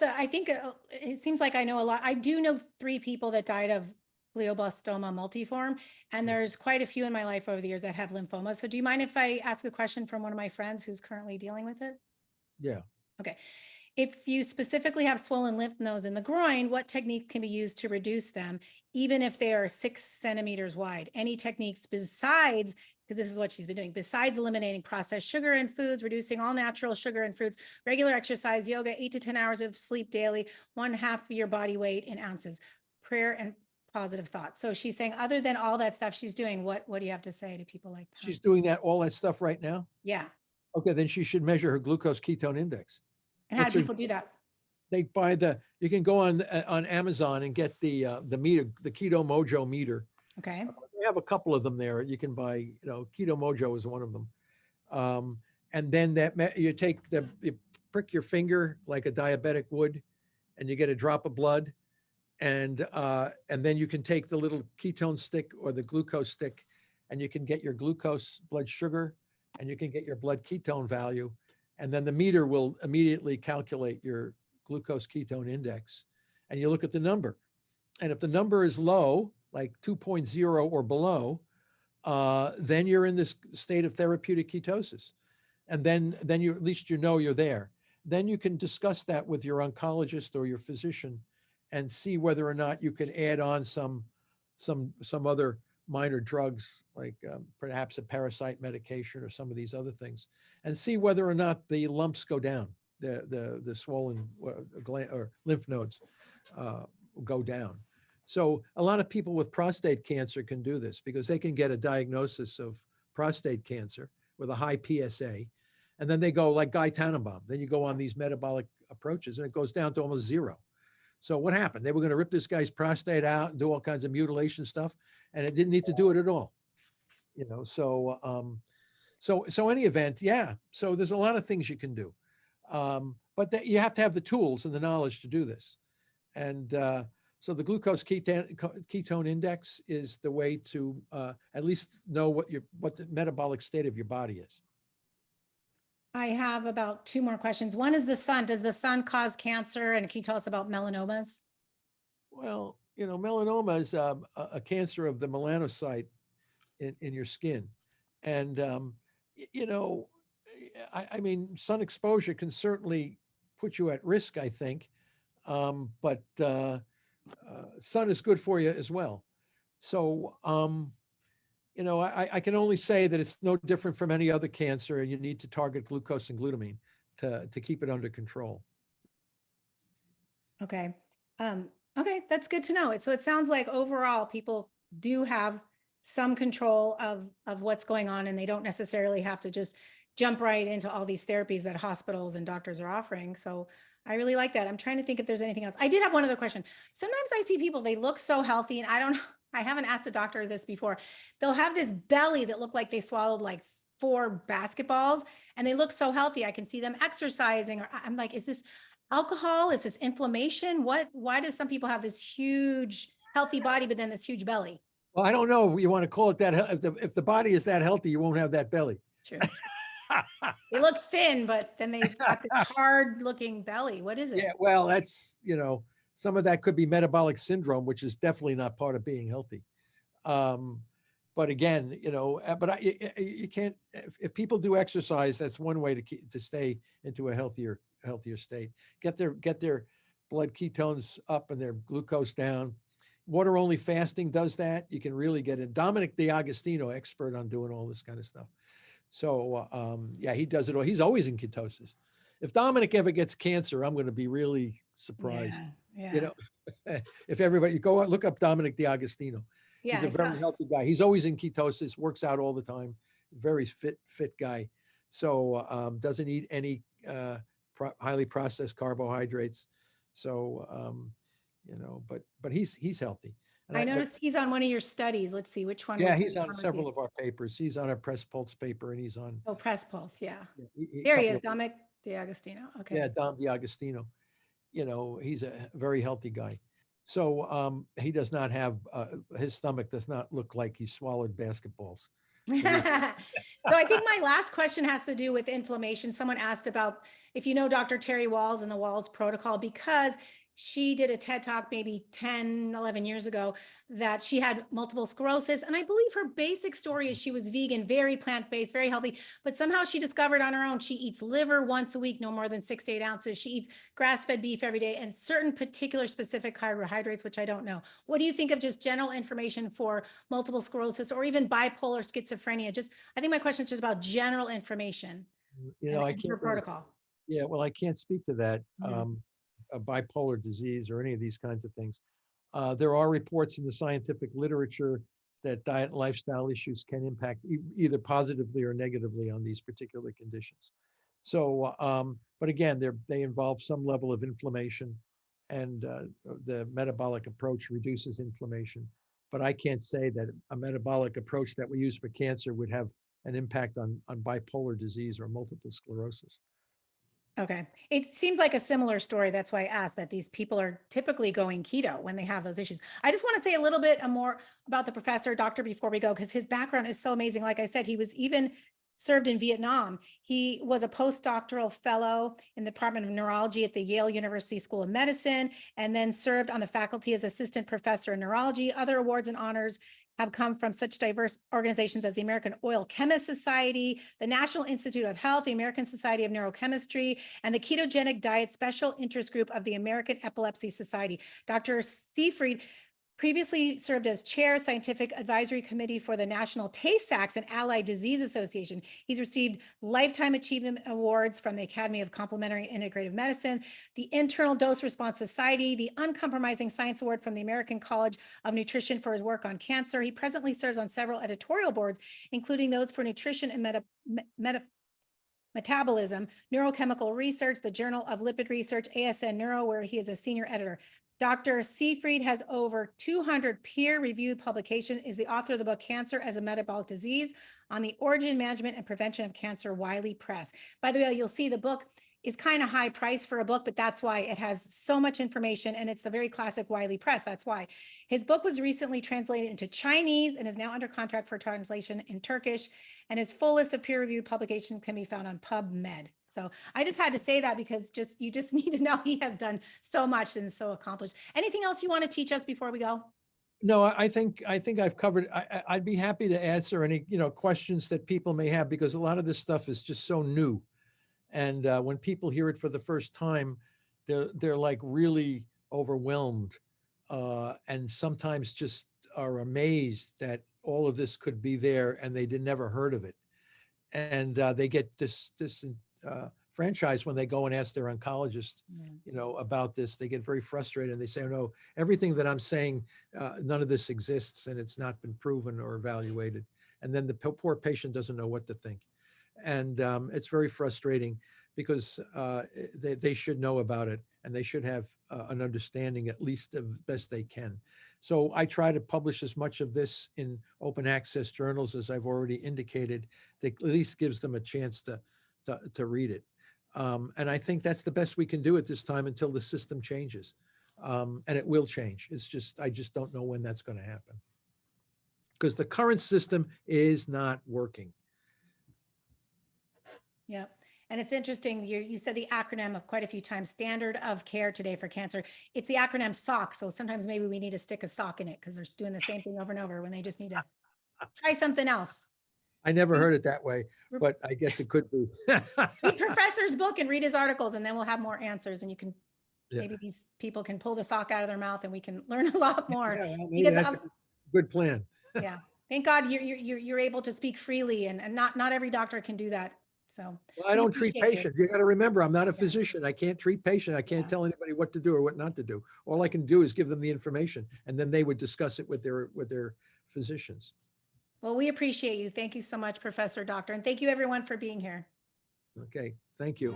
I think it seems like I know a lot. I do know 3 people that died of glioblastoma multiforme, and there's quite a few in my life over the years that have lymphoma. So do you mind if I ask a question from one of my friends who's currently dealing with it? Yeah. Okay. If you specifically have swollen lymph nodes in the groin, what technique can be used to reduce them, even if they are 6 centimeters wide? Any techniques besides, because this is what she's been doing, besides eliminating processed sugar in foods, reducing all natural sugar and fruits, regular exercise, yoga, 8 to 10 hours of sleep daily, 1/2 of your body weight in ounces, prayer and positive thoughts. So she's saying, other than all that stuff she's doing, what do you have to say to people like that? She's doing all that stuff right now. Yeah. Okay, then she should measure her glucose ketone index. And how do people do that? They buy you can go on Amazon and get the meter, the Keto Mojo meter. Okay. They have a couple of them there. You can buy, Keto Mojo is one of them. And then you prick your finger like a diabetic would, and you get a drop of blood, and then you can take the little ketone stick or the glucose stick, and you can get your glucose blood sugar, and you can get your blood ketone value, and then the meter will immediately calculate your glucose ketone index, and you look at the number, and if the number is low, like 2.0 or below, then you're in this state of therapeutic ketosis, and then you at least you're there. Then you can discuss that with your oncologist or your physician, and see whether or not you can add on some other minor drugs, like perhaps a parasite medication or some of these other things, and see whether or not the lumps go down, the swollen gland or lymph nodes go down. So a lot of people with prostate cancer can do this because they can get a diagnosis of prostate cancer with a high PSA, and then they go like Guy Tannenbaum. Then you go on these metabolic approaches, and it goes down to almost zero. So what happened? They were going to rip this guy's prostate out and do all kinds of mutilation stuff, and it didn't need to do it at all. So any event, yeah. So there's a lot of things you can do, but you have to have the tools and the knowledge to do this. And so the glucose ketone index is the way to at least know what the metabolic state of your body is. I have about 2 more questions. One is the sun. Does the sun cause cancer? And can you tell us about melanomas? Well, melanoma is a cancer of the melanocyte in your skin. And, I mean, sun exposure can certainly put you at risk, I think. But sun is good for you as well. So, I can only say that it's no different from any other cancer, and you need to target glucose and glutamine to keep it under control. Okay. Okay, that's good to know. So it sounds like overall people do have some control of what's going on, and they don't necessarily have to just jump right into all these therapies that hospitals and doctors are offering. So I really like that. I'm trying to think if there's anything else. I did have one other question. Sometimes I see people, they look so healthy, and I haven't asked a doctor this before. They'll have this belly that look like they swallowed like 4 basketballs, and they look so healthy. I can see them exercising, or I'm like, is this alcohol? Is this inflammation? Why do some people have this huge healthy body, but then this huge belly? Well, I don't know if you want to call it that. If the body is that healthy, you won't have that belly. True. They look thin, but then they've got this hard looking belly. What is it? Yeah, well, that's, some of that could be metabolic syndrome, which is definitely not part of being healthy. But again, you can't, if people do exercise, that's one way to stay into a healthier state. Get their blood ketones up and their glucose down. Water only fasting does that. You can really get it. Dominic D'Agostino, expert on doing all this kind of stuff. So yeah, he does it all. He's always in ketosis. If Dominic ever gets cancer, I'm going to be really surprised. Yeah. If everybody go out, look up Dominic D'Agostino. Yeah, He's a very healthy guy. He's always in ketosis, works out all the time, very fit guy. So doesn't eat any highly processed carbohydrates. So but he's healthy. And I noticed he's on one of your studies. Let's see which one. Yeah, he's on several of our papers. He's on a Press Pulse paper, and he's on. Oh, Press Pulse, yeah. There he is, Dominic D'Agostino. Okay. Yeah, Dom D'Agostino. he's a very healthy guy. So he does not have, his stomach does not look like he swallowed basketballs. So I think my last question has to do with inflammation. Someone asked about if you know Dr. Terry Walls and the Walls protocol, because she did a TED talk maybe 10, 11 years ago that she had multiple sclerosis. And I believe her basic story is she was vegan, very plant-based, very healthy, but somehow she discovered on her own, she eats liver once a week, no more than 6 to 8 ounces. She eats grass-fed beef every day and certain particular specific carbohydrates, which I don't know. What do you think of just general information for multiple sclerosis or even bipolar schizophrenia? I think my question is just about general information I and her can't really, protocol. yeah, well, I can't speak to that, Mhm. a bipolar disease or any of these kinds of things. There are reports in the scientific literature that diet and lifestyle issues can impact either positively or negatively on these particular conditions. So, but again, they involve some level of inflammation, and the metabolic approach reduces inflammation. But I can't say that a metabolic approach that we use for cancer would have an impact on bipolar disease or multiple sclerosis. Okay. It seems like a similar story. That's why I asked that these people are typically going keto when they have those issues. I just want to say a little bit more about the professor, doctor, before we go, because his background is so amazing. Like I said, he was even served in Vietnam. He was a postdoctoral fellow in the Department of Neurology at the Yale University School of Medicine, and then served on the faculty as assistant professor in neurology. Other awards and honors have come from such diverse organizations as the American Oil Chemist Society, the National Institute of Health, the American Society of Neurochemistry, and the Ketogenic Diet Special Interest Group of the American Epilepsy Society. Dr. SEYFRIED previously served as chair scientific advisory committee for the National Tay-Sachs and Allied Disease Association. He's received lifetime achievement awards from the Academy of Complementary Integrative Medicine, the Internal Dose Response Society, the Uncompromising Science Award from the American College of Nutrition for his work on cancer. He presently serves on several editorial boards, including those for nutrition and metabolism, neurochemical research, the Journal of Lipid Research, ASN Neuro, where he is a senior editor. Dr. SEYFRIED has over 200 peer-reviewed publications, is the author of the book Cancer as a Metabolic Disease on the Origin, Management, and Prevention of Cancer, Wiley Press. By the way, you'll see the book is kind of high price for a book, but that's why it has so much information, and it's the very classic Wiley Press. That's why. His book was recently translated into Chinese and is now under contract for translation in Turkish, and his full list of peer-reviewed publications can be found on PubMed. So I just had to say that because you just need to know he has done so much and so accomplished. Anything else you want to teach us before we go? No, I think I've covered. I'd be happy to answer any questions that people may have, because a lot of this stuff is just so new, and when people hear it for the first time, they're like really overwhelmed, and sometimes just are amazed that all of this could be there and they never heard of it, and they get this franchise when they go and ask their oncologist, about this. They get very frustrated and they say, "Oh, no, everything that I'm saying, none of this exists and it's not been proven or evaluated." And then the poor patient doesn't know what to think, and it's very frustrating, because they should know about it, and they should have an understanding, at least of best they can. So I try to publish as much of this in open access journals as I've already indicated, that at least gives them a chance to read it. And I think that's the best we can do at this time until the system changes. And it will change. I just don't know when that's going to happen, because the current system is not working. Yep. And it's interesting, you said the acronym of quite a few times, Standard of Care Today for Cancer. It's the acronym SOC. So sometimes maybe we need to stick a sock in it, because they're doing the same thing over and over when they just need to try something else. I never heard it that way, but I guess it could be. Read Professor's book and read his articles, and then we'll have more answers, and maybe these people can pull the sock out of their mouth and we can learn a lot more. Yeah, well, maybe that's a good plan. Yeah. Thank God you're able to speak freely, and not every doctor can do that. So well, I don't treat patients. You got to remember, I'm not a physician. I can't treat patients. I can't tell anybody what to do or what not to do. All I can do is give them the information, and then they would discuss it with their physicians. Well, we appreciate you. Thank you so much, Professor Doctor. And thank you everyone for being here. Okay. Thank you.